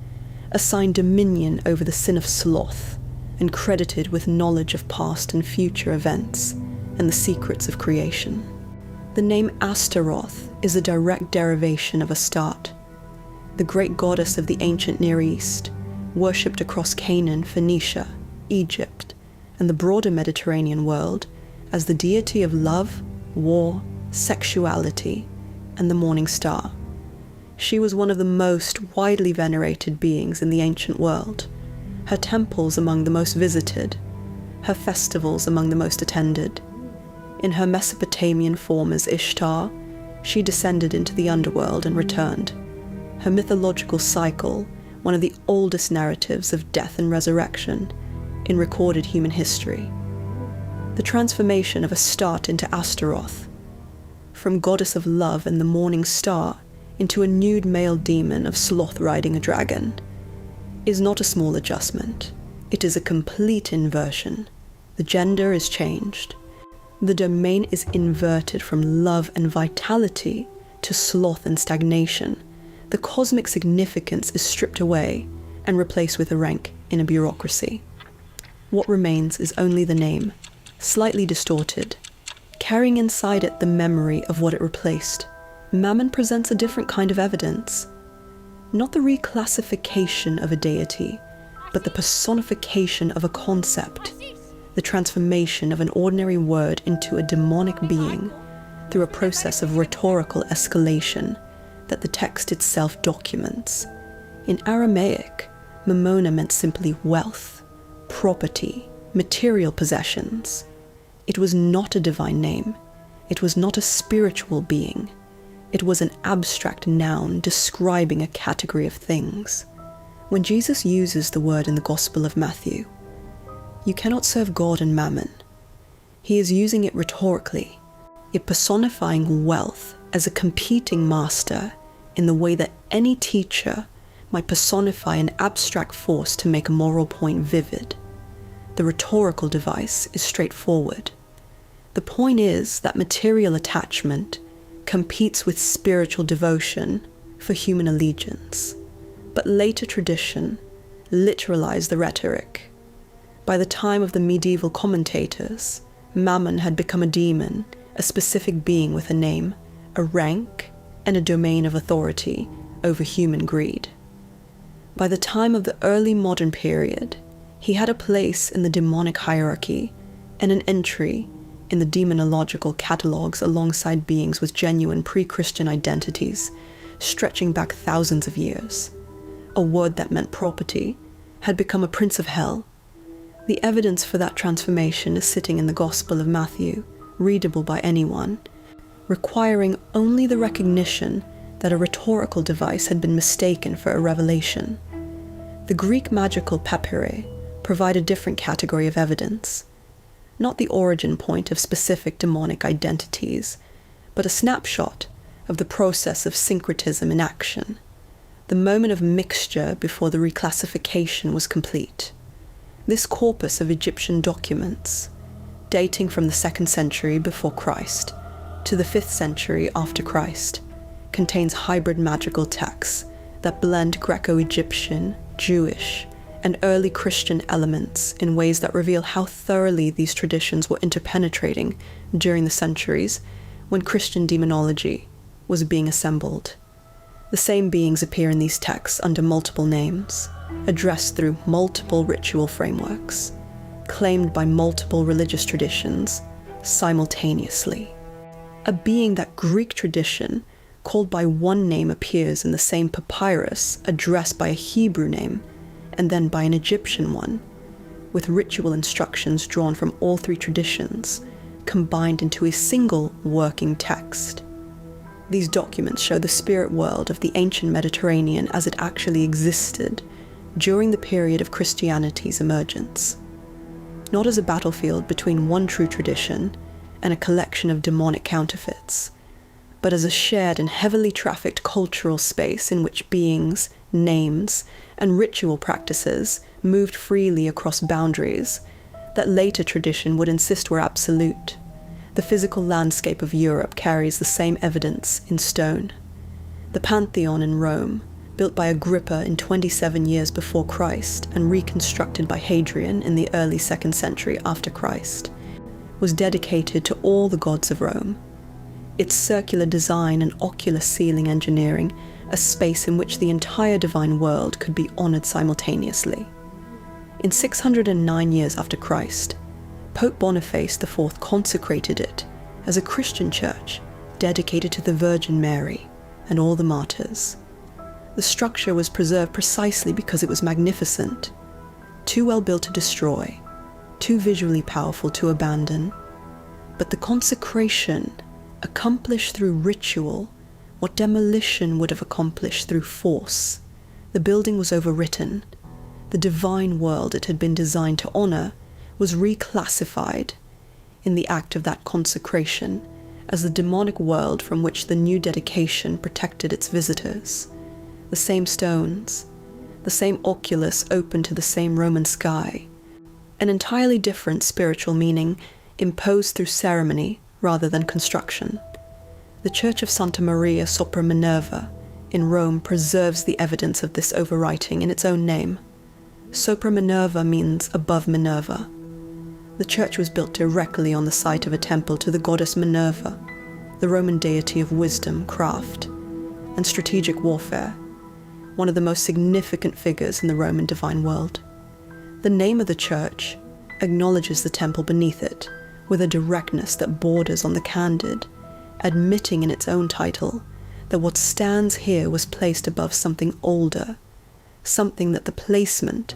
assigned dominion over the sin of sloth, and credited with knowledge of past and future events and the secrets of creation. The name Astaroth is a direct derivation of Astarte, the great goddess of the ancient Near East, worshipped across Canaan, Phoenicia, Egypt, and the broader Mediterranean world as the deity of love, war, sexuality, and the morning star. She was one of the most widely venerated beings in the ancient world, her temples among the most visited, her festivals among the most attended. In her Mesopotamian form as Ishtar, she descended into the underworld and returned. Her mythological cycle, one of the oldest narratives of death and resurrection in recorded human history. The transformation of Astarte into Astaroth, from goddess of love and the morning star into a nude male demon of sloth riding a dragon, is not a small adjustment. It is a complete inversion. The gender is changed. The domain is inverted from love and vitality to sloth and stagnation. The cosmic significance is stripped away and replaced with a rank in a bureaucracy. What remains is only the name, slightly distorted, carrying inside it the memory of what it replaced. Mammon presents a different kind of evidence. Not the reclassification of a deity, but the personification of a concept, the transformation of an ordinary word into a demonic being through a process of rhetorical escalation that the text itself documents. In Aramaic, Mamona meant simply wealth, property, material possessions. It was not a divine name. It was not a spiritual being. It was an abstract noun describing a category of things. When Jesus uses the word in the Gospel of Matthew, "You cannot serve God and mammon," he is using it rhetorically, it personifying wealth as a competing master in the way that any teacher might personify an abstract force to make a moral point vivid. The rhetorical device is straightforward. The point is that material attachment competes with spiritual devotion for human allegiance. But later tradition literalized the rhetoric. By the time of the medieval commentators, Mammon had become a demon, a specific being with a name, a rank, and a domain of authority over human greed. By the time of the early modern period, he had a place in the demonic hierarchy and an entry in the demonological catalogues alongside beings with genuine pre-Christian identities, stretching back thousands of years. A word that meant property had become a prince of hell. The evidence for that transformation is sitting in the Gospel of Matthew, readable by anyone, requiring only the recognition that a rhetorical device had been mistaken for a revelation. The Greek magical papyri provide a different category of evidence, not the origin point of specific demonic identities, but a snapshot of the process of syncretism in action, the moment of mixture before the reclassification was complete. This corpus of Egyptian documents, dating from the 2nd century before Christ to the 5th century after Christ, contains hybrid magical texts that blend Greco-Egyptian, Jewish, and early Christian elements in ways that reveal how thoroughly these traditions were interpenetrating during the centuries when Christian demonology was being assembled. The same beings appear in these texts under multiple names, addressed through multiple ritual frameworks, claimed by multiple religious traditions simultaneously. A being that Greek tradition called by one name appears in the same papyrus addressed by a Hebrew name and then by an Egyptian one, with ritual instructions drawn from all three traditions combined into a single working text. These documents show the spirit world of the ancient Mediterranean as it actually existed during the period of Christianity's emergence, not as a battlefield between one true tradition and a collection of demonic counterfeits, but as a shared and heavily trafficked cultural space in which beings, names, and ritual practices moved freely across boundaries that later tradition would insist were absolute. The physical landscape of Europe carries the same evidence in stone. The Pantheon in Rome, built by Agrippa in 27 years before Christ and reconstructed by Hadrian in the early 2nd century after Christ, was dedicated to all the gods of Rome. Its circular design and ocular ceiling engineering a space in which the entire divine world could be honored simultaneously. In 609 years after Christ, Pope Boniface IV consecrated it as a Christian church dedicated to the Virgin Mary and all the martyrs. The structure was preserved precisely because it was magnificent, too well built to destroy, too visually powerful to abandon. But the consecration accomplished through ritual what demolition would have accomplished through force. The building was overwritten. The divine world it had been designed to honor was reclassified in the act of that consecration as the demonic world from which the new dedication protected its visitors. The same stones, the same oculus open to the same Roman sky, an entirely different spiritual meaning imposed through ceremony rather than construction. The Church of Santa Maria sopra Minerva in Rome preserves the evidence of this overwriting in its own name. Sopra Minerva means above Minerva. The church was built directly on the site of a temple to the goddess Minerva, the Roman deity of wisdom, craft, and strategic warfare, one of the most significant figures in the Roman divine world. The name of the church acknowledges the temple beneath it with a directness that borders on the candid, admitting in its own title that what stands here was placed above something older, something that the placement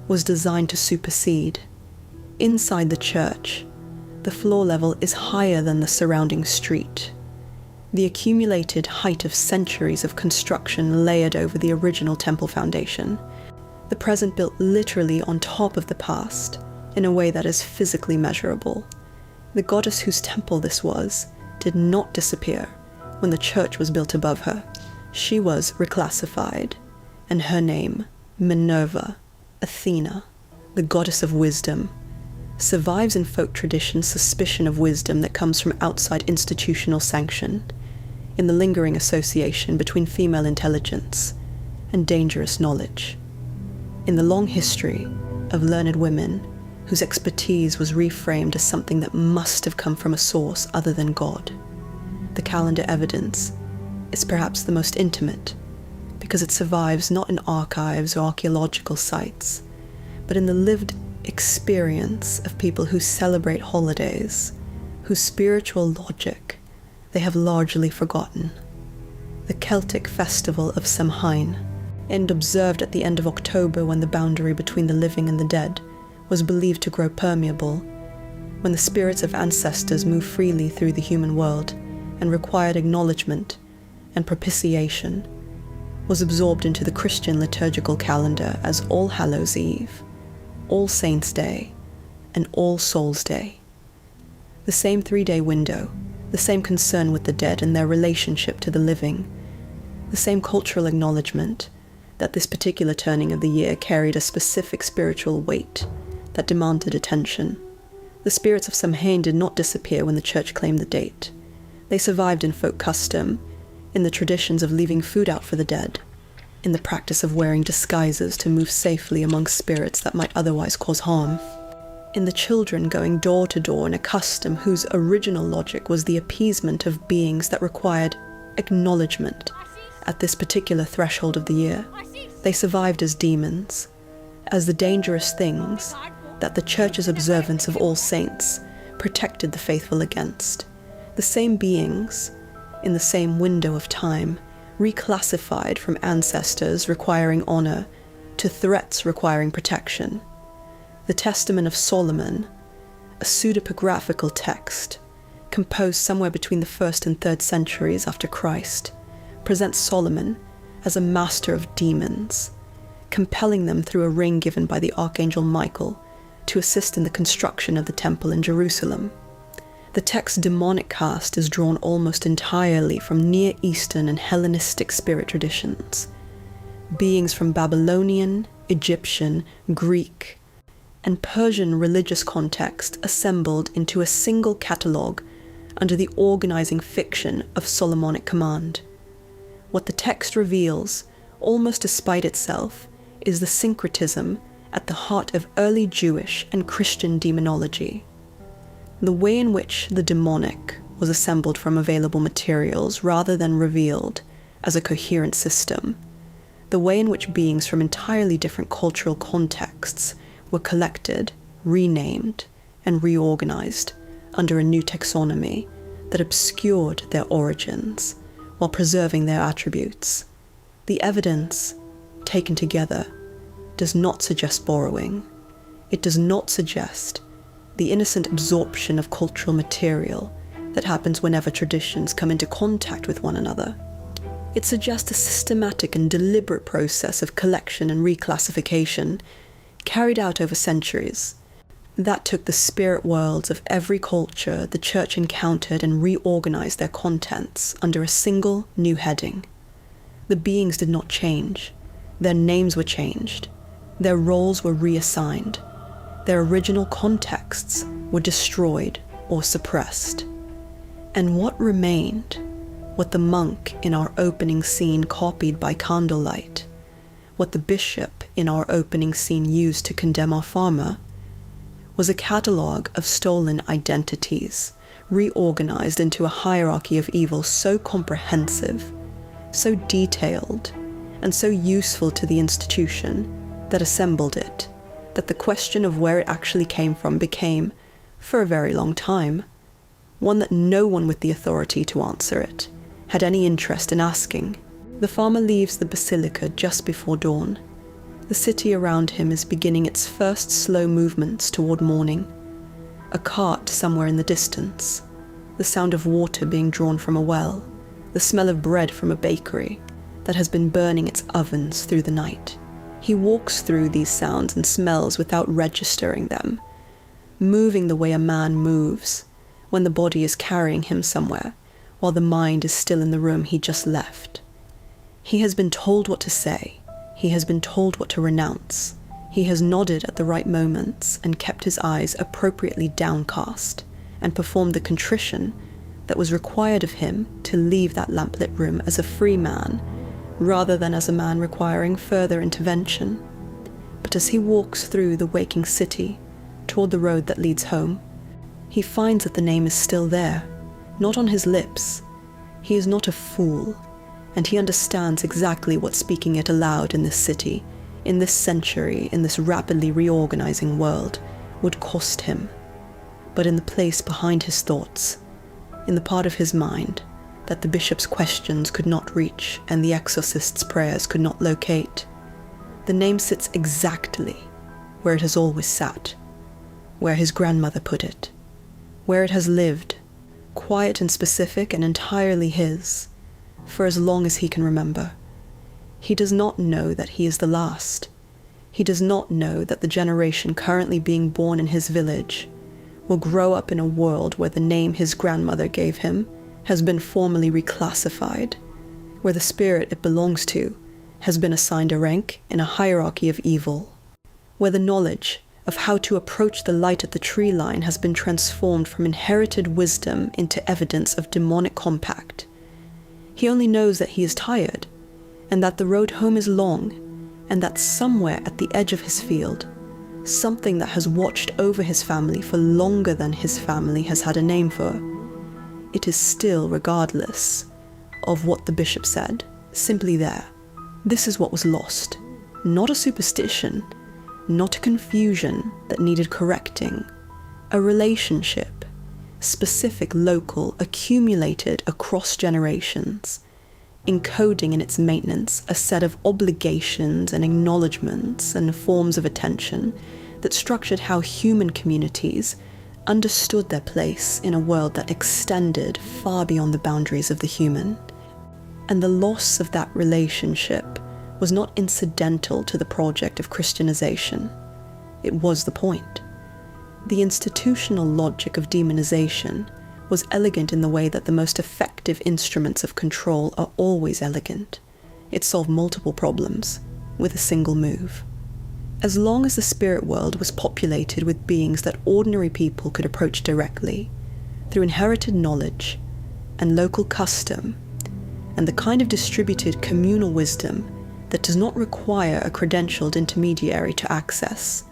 was designed to supersede. Inside the church, the floor level is higher than the surrounding street. The accumulated height of centuries of construction layered over the original temple foundation, the present built literally on top of the past in a way that is physically measurable. The goddess whose temple this was did not disappear when the church was built above her. She was reclassified, and her name, Minerva, Athena, the goddess of wisdom, survives in folk tradition suspicion of wisdom that comes from outside institutional sanction, in the lingering association between female intelligence and dangerous knowledge, in the long history of learned women whose expertise was reframed as something that must have come from a source other than God. The calendar evidence is perhaps the most intimate, because it survives not in archives or archaeological sites, but in the lived experience of people who celebrate holidays, whose spiritual logic they have largely forgotten. The Celtic festival of Samhain, and observed at the end of October when the boundary between the living and the dead was believed to grow permeable, when the spirits of ancestors moved freely through the human world and required acknowledgement and propitiation, was absorbed into the Christian liturgical calendar as All Hallows' Eve, All Saints' Day, and All Souls' Day. The same 3-day window, the same concern with the dead and their relationship to the living, the same cultural acknowledgement that this particular turning of the year carried a specific spiritual weight that demanded attention. The spirits of Samhain did not disappear when the church claimed the date. They survived in folk custom, in the traditions of leaving food out for the dead, in the practice of wearing disguises to move safely among spirits that might otherwise cause harm, in the children going door to door in a custom whose original logic was the appeasement of beings that required acknowledgement at this particular threshold of the year. They survived as demons, as the dangerous things that the church's observance of All Saints protected the faithful against. The same beings, in the same window of time, reclassified from ancestors requiring honor to threats requiring protection. The Testament of Solomon, a pseudepigraphical text composed somewhere between the 1st and 3rd centuries after Christ, presents Solomon as a master of demons, compelling them through a ring given by the archangel Michael to assist in the construction of the temple in Jerusalem. The text's demonic cast is drawn almost entirely from Near Eastern and Hellenistic spirit traditions. Beings from Babylonian, Egyptian, Greek, and Persian religious context assembled into a single catalogue under the organizing fiction of Solomonic command. What the text reveals almost despite itself, is the syncretism at the heart of early Jewish and Christian demonology. The way in which the demonic was assembled from available materials rather than revealed as a coherent system, the way in which beings from entirely different cultural contexts were collected, renamed, and reorganized under a new taxonomy that obscured their origins while preserving their attributes. The evidence, taken together, does not suggest borrowing. It does not suggest the innocent absorption of cultural material that happens whenever traditions come into contact with one another. It suggests a systematic and deliberate process of collection and reclassification carried out over centuries that took the spirit worlds of every culture the church encountered and reorganized their contents under a single new heading. The beings did not change. Their names were changed. Their roles were reassigned. Their original contexts were destroyed or suppressed. And what remained, what the monk in our opening scene copied by candlelight, what the bishop in our opening scene used to condemn our farmer, was a catalogue of stolen identities, reorganized into a hierarchy of evil so comprehensive, so detailed, and so useful to the institution that assembled it, that the question of where it actually came from became, for a very long time, one that no one with the authority to answer it had any interest in asking. The farmer leaves the basilica just before dawn. The city around him is beginning its first slow movements toward morning. A cart somewhere in the distance, the sound of water being drawn from a well, the smell of bread from a bakery that has been burning its ovens through the night. He walks through these sounds and smells without registering them, moving the way a man moves when the body is carrying him somewhere, while the mind is still in the room he just left. He has been told what to say. He has been told what to renounce. He has nodded at the right moments and kept his eyes appropriately downcast and performed the contrition that was required of him to leave that lamplit room as a free man rather than as a man requiring further intervention. But as he walks through the waking city toward the road that leads home, he finds that the name is still there, not on his lips. He is not a fool, and he understands exactly what speaking it aloud in this city, in this century, in this rapidly reorganizing world, would cost him. But in the place behind his thoughts, in the part of his mind that the bishop's questions could not reach and the exorcist's prayers could not locate, the name sits exactly where it has always sat, where his grandmother put it, where it has lived, quiet and specific and entirely his, for as long as he can remember. He does not know that he is the last. He does not know that the generation currently being born in his village will grow up in a world where the name his grandmother gave him has been formally reclassified, where the spirit it belongs to has been assigned a rank in a hierarchy of evil, where the knowledge of how to approach the light at the tree line has been transformed from inherited wisdom into evidence of demonic compact. He only knows that he is tired, and that the road home is long, and that somewhere at the edge of his field, something that has watched over his family for longer than his family has had a name for, it is still, regardless of what the bishop said, simply there. This is what was lost, not a superstition, not a confusion that needed correcting, a relationship, specific, local, accumulated across generations, encoding in its maintenance a set of obligations and acknowledgements and forms of attention that structured how human communities understood their place in a world that extended far beyond the boundaries of the human. And the loss of that relationship was not incidental to the project of Christianization. It was the point. The institutional logic of demonization was elegant in the way that the most effective instruments of control are always elegant. It solved multiple problems with a single move. As long as the spirit world was populated with beings that ordinary people could approach directly, through inherited knowledge and local custom, and the kind of distributed communal wisdom that does not require a credentialed intermediary to access.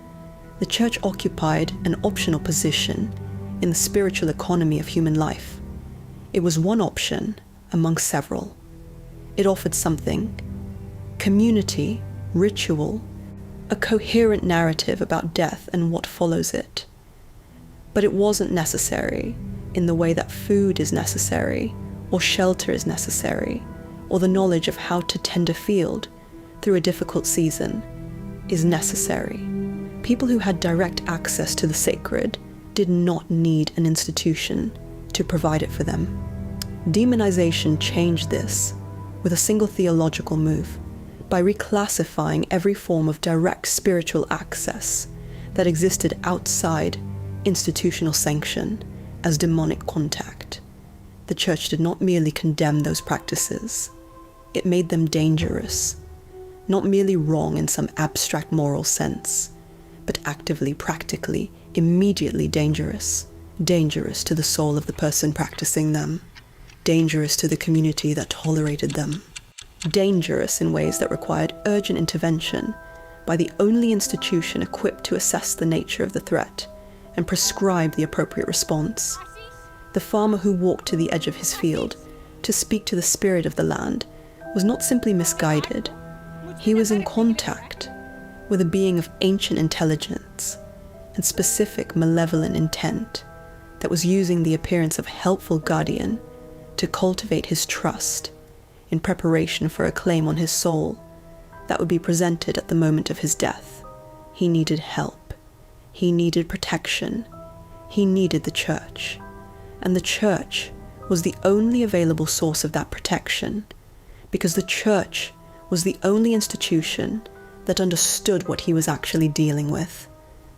The Church occupied an optional position in the spiritual economy of human life. It was one option among several. It offered something: community, ritual, a coherent narrative about death and what follows it. But it wasn't necessary in the way that food is necessary, or shelter is necessary, or the knowledge of how to tend a field through a difficult season is necessary. People who had direct access to the sacred did not need an institution to provide it for them. Demonization changed this with a single theological move, by reclassifying every form of direct spiritual access that existed outside institutional sanction as demonic contact. The Church did not merely condemn those practices, it made them dangerous, not merely wrong in some abstract moral sense, but actively, practically, immediately dangerous. Dangerous to the soul of the person practicing them, dangerous to the community that tolerated them, dangerous in ways that required urgent intervention by the only institution equipped to assess the nature of the threat and prescribe the appropriate response. The farmer who walked to the edge of his field to speak to the spirit of the land was not simply misguided. He was in contact with a being of ancient intelligence and specific malevolent intent that was using the appearance of helpful guardian to cultivate his trust in preparation for a claim on his soul that would be presented at the moment of his death. He needed help. He needed protection. He needed the Church. And the Church was the only available source of that protection, because the Church was the only institution that understood what he was actually dealing with.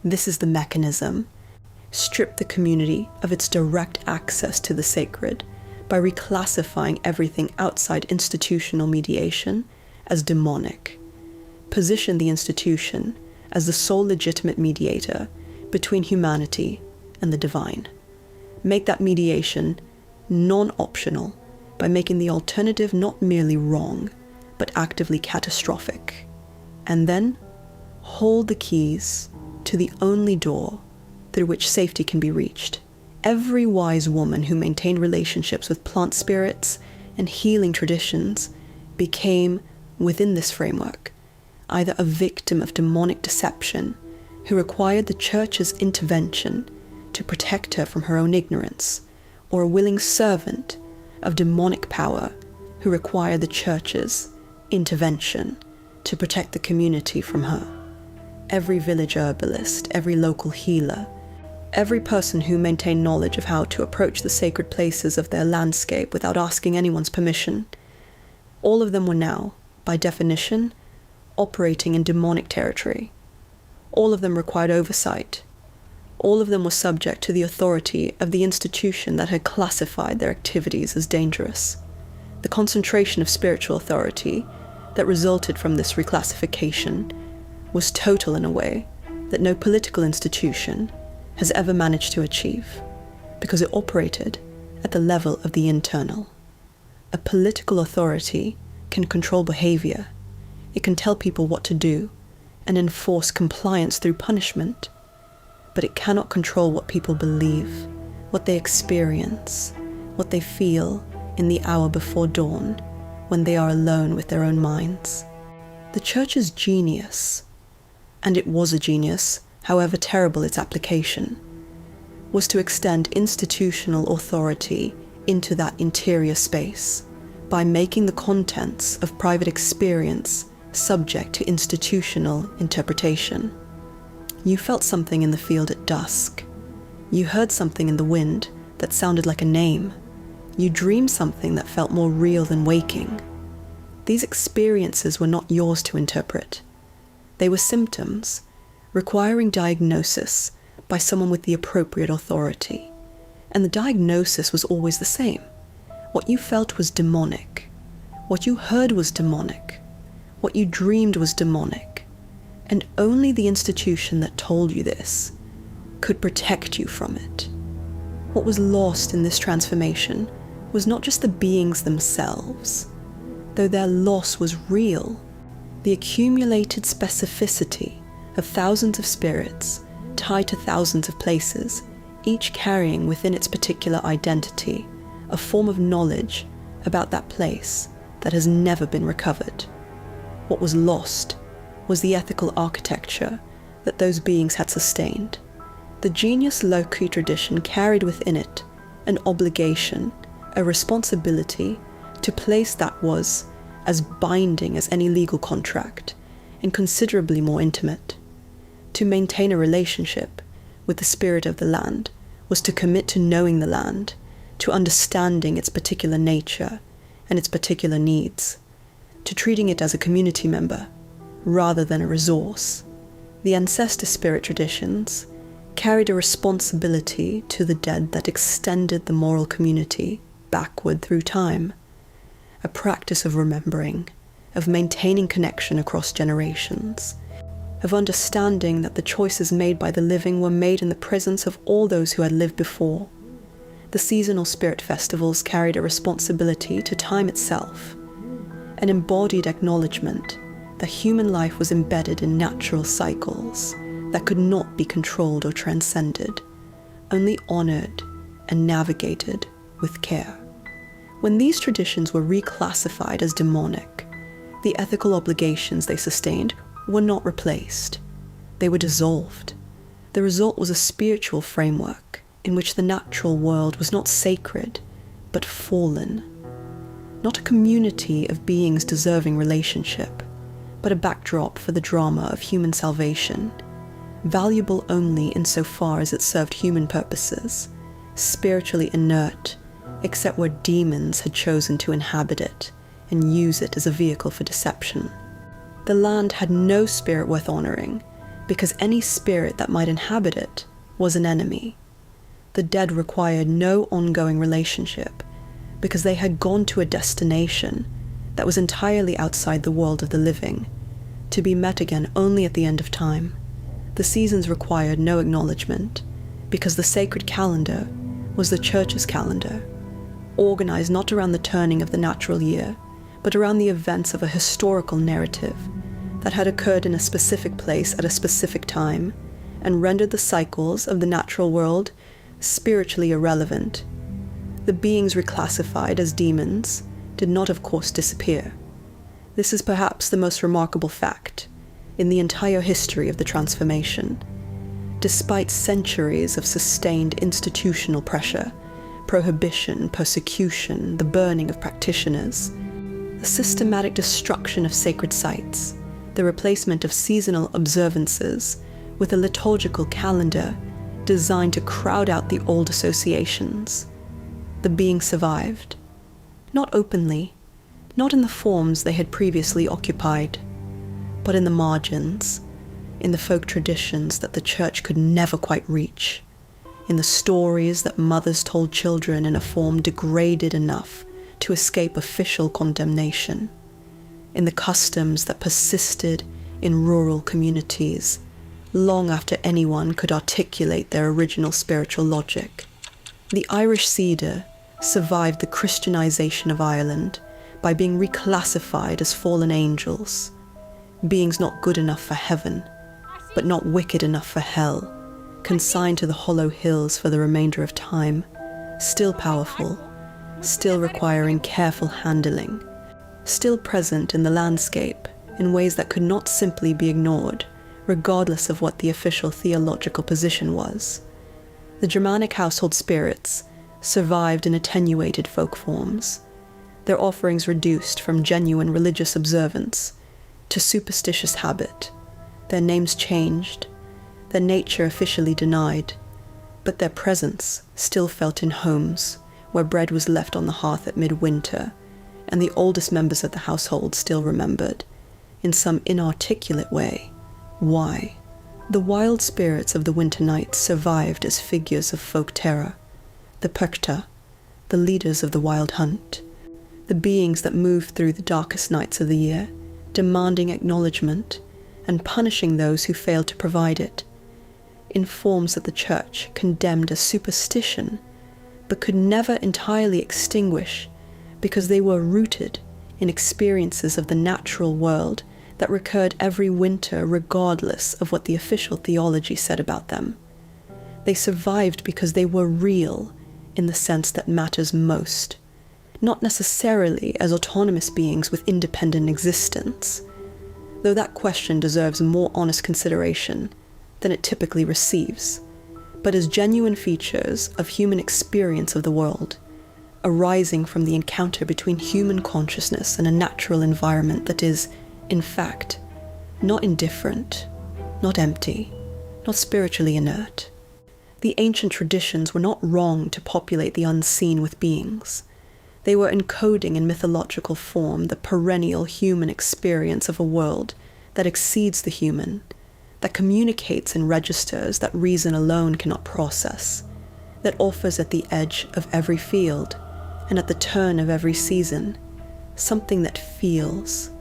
This is the mechanism. Strip the community of its direct access to the sacred by reclassifying everything outside institutional mediation as demonic. Position the institution as the sole legitimate mediator between humanity and the divine. Make that mediation non-optional by making the alternative not merely wrong, but actively catastrophic. And then hold the keys to the only door through which safety can be reached. Every wise woman who maintained relationships with plant spirits and healing traditions became, within this framework, either a victim of demonic deception who required the Church's intervention to protect her from her own ignorance, or a willing servant of demonic power who required the Church's intervention to protect the community from her. Every village herbalist, every local healer, every person who maintained knowledge of how to approach the sacred places of their landscape without asking anyone's permission, all of them were now, by definition, operating in demonic territory. All of them required oversight. All of them were subject to the authority of the institution that had classified their activities as dangerous. The concentration of spiritual authority that resulted from this reclassification was total in a way that no political institution has ever managed to achieve, because it operated at the level of the internal. A political authority can control behavior. It can tell people what to do and enforce compliance through punishment, but it cannot control what people believe, what they experience, what they feel in the hour before dawn when they are alone with their own minds. The Church's genius, and it was a genius, however terrible its application, was to extend institutional authority into that interior space by making the contents of private experience subject to institutional interpretation. You felt something in the field at dusk. You heard something in the wind that sounded like a name. You dreamed something that felt more real than waking. These experiences were not yours to interpret. They were symptoms requiring diagnosis by someone with the appropriate authority. And the diagnosis was always the same. What you felt was demonic. What you heard was demonic. What you dreamed was demonic. And only the institution that told you this could protect you from it. What was lost in this transformation was not just the beings themselves, though their loss was real. The accumulated specificity of thousands of spirits tied to thousands of places, each carrying within its particular identity a form of knowledge about that place that has never been recovered. What was lost was the ethical architecture that those beings had sustained. The genius loci tradition carried within it an obligation, a responsibility to place that was as binding as any legal contract and considerably more intimate. To maintain a relationship with the spirit of the land was to commit to knowing the land, to understanding its particular nature and its particular needs, to treating it as a community member rather than a resource. The ancestor spirit traditions carried a responsibility to the dead that extended the moral community backward through time, a practice of remembering, of maintaining connection across generations, of understanding that the choices made by the living were made in the presence of all those who had lived before. The seasonal spirit festivals carried a responsibility to time itself, an embodied acknowledgement that human life was embedded in natural cycles that could not be controlled or transcended, only honored and navigated with care. When these traditions were reclassified as demonic, the ethical obligations they sustained were not replaced. They were dissolved. The result was a spiritual framework in which the natural world was not sacred, but fallen. Not a community of beings deserving relationship, but a backdrop for the drama of human salvation, valuable only insofar as it served human purposes, spiritually inert, except where demons had chosen to inhabit it and use it as a vehicle for deception. The land had no spirit worth honoring, because any spirit that might inhabit it was an enemy. The dead required no ongoing relationship, because they had gone to a destination that was entirely outside the world of the living, to be met again only at the end of time. The seasons required no acknowledgement, because the sacred calendar was the church's calendar, organized not around the turning of the natural year, but around the events of a historical narrative that had occurred in a specific place at a specific time, and rendered the cycles of the natural world spiritually irrelevant. The beings reclassified as demons did not, of course, disappear. This is perhaps the most remarkable fact in the entire history of the transformation. Despite centuries of sustained institutional pressure, prohibition, persecution, the burning of practitioners, the systematic destruction of sacred sites, the replacement of seasonal observances with a liturgical calendar designed to crowd out the old associations, the beings survived, not openly, not in the forms they had previously occupied, but in the margins, in the folk traditions that the church could never quite reach, in the stories that mothers told children in a form degraded enough to escape official condemnation, in the customs that persisted in rural communities long after anyone could articulate their original spiritual logic. The Irish cedar survived the Christianization of Ireland by being reclassified as fallen angels, beings not good enough for heaven, but not wicked enough for hell, consigned to the hollow hills for the remainder of time, still powerful, still requiring careful handling, still present in the landscape in ways that could not simply be ignored, regardless of what the official theological position was. The Germanic household spirits survived in attenuated folk forms, their offerings reduced from genuine religious observance to superstitious habit, their names changed, their nature officially denied, but their presence still felt in homes where bread was left on the hearth at midwinter, and the oldest members of the household still remembered, in some inarticulate way, why. The wild spirits of the winter nights survived as figures of folk terror, the Perchta, the leaders of the wild hunt, the beings that moved through the darkest nights of the year, demanding acknowledgement and punishing those who failed to provide it, in forms that the church condemned as superstition, but could never entirely extinguish because they were rooted in experiences of the natural world that recurred every winter regardless of what the official theology said about them. They survived because they were real in the sense that matters most, not necessarily as autonomous beings with independent existence, though that question deserves more honest consideration than it typically receives, but as genuine features of human experience of the world, arising from the encounter between human consciousness and a natural environment that is, in fact, not indifferent, not empty, not spiritually inert. The ancient traditions were not wrong to populate the unseen with beings. They were encoding in mythological form the perennial human experience of a world that exceeds the human, that communicates in registers that reason alone cannot process, that offers at the edge of every field and at the turn of every season something that feels,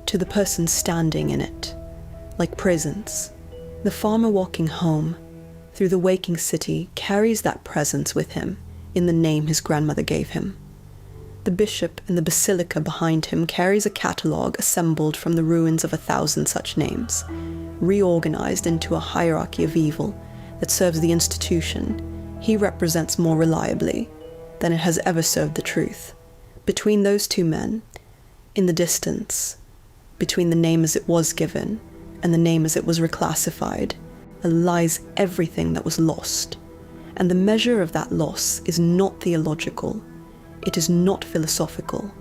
to the person standing in it, like presence. The farmer walking home through the waking city carries that presence with him in the name his grandmother gave him. The bishop in the basilica behind him carries a catalogue assembled from the ruins of 1,000 such names, reorganized into a hierarchy of evil that serves the institution he represents more reliably than it has ever served the truth. Between those two men, in the distance, between the name as it was given and the name as it was reclassified, lies everything that was lost. And the measure of that loss is not theological, it is not philosophical,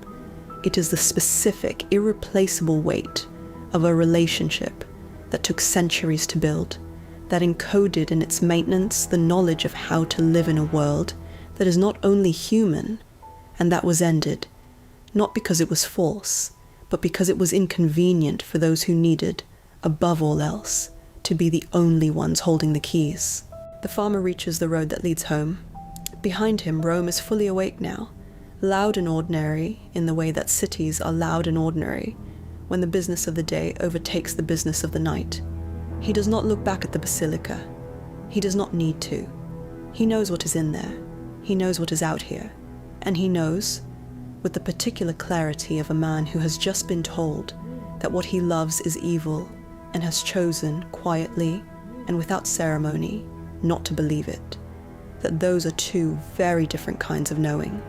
it is the specific, irreplaceable weight of a relationship that took centuries to build, that encoded in its maintenance the knowledge of how to live in a world that is not only human, and that was ended, not because it was false, but because it was inconvenient for those who needed, above all else, to be the only ones holding the keys. The farmer reaches the road that leads home. Behind him, Rome is fully awake now, loud and ordinary in the way that cities are loud and ordinary when the business of the day overtakes the business of the night. He does not look back at the basilica. He does not need to. He knows what is in there. He knows what is out here. And he knows, with the particular clarity of a man who has just been told that what he loves is evil and has chosen, quietly and without ceremony, not to believe it, that those are two very different kinds of knowing.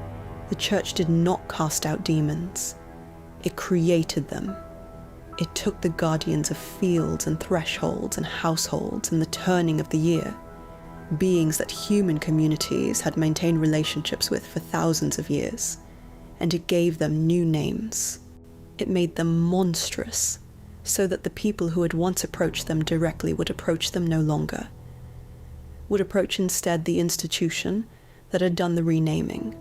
The church did not cast out demons. It created them. It took the guardians of fields and thresholds and households and the turning of the year, beings that human communities had maintained relationships with for thousands of years, and it gave them new names. It made them monstrous, so that the people who had once approached them directly would approach them no longer, would approach instead the institution that had done the renaming.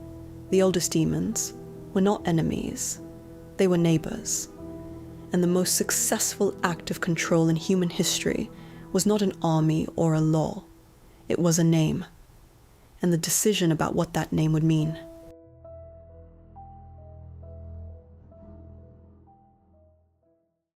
The oldest demons were not enemies, they were neighbors. And the most successful act of control in human history was not an army or a law, it was a name, and the decision about what that name would mean.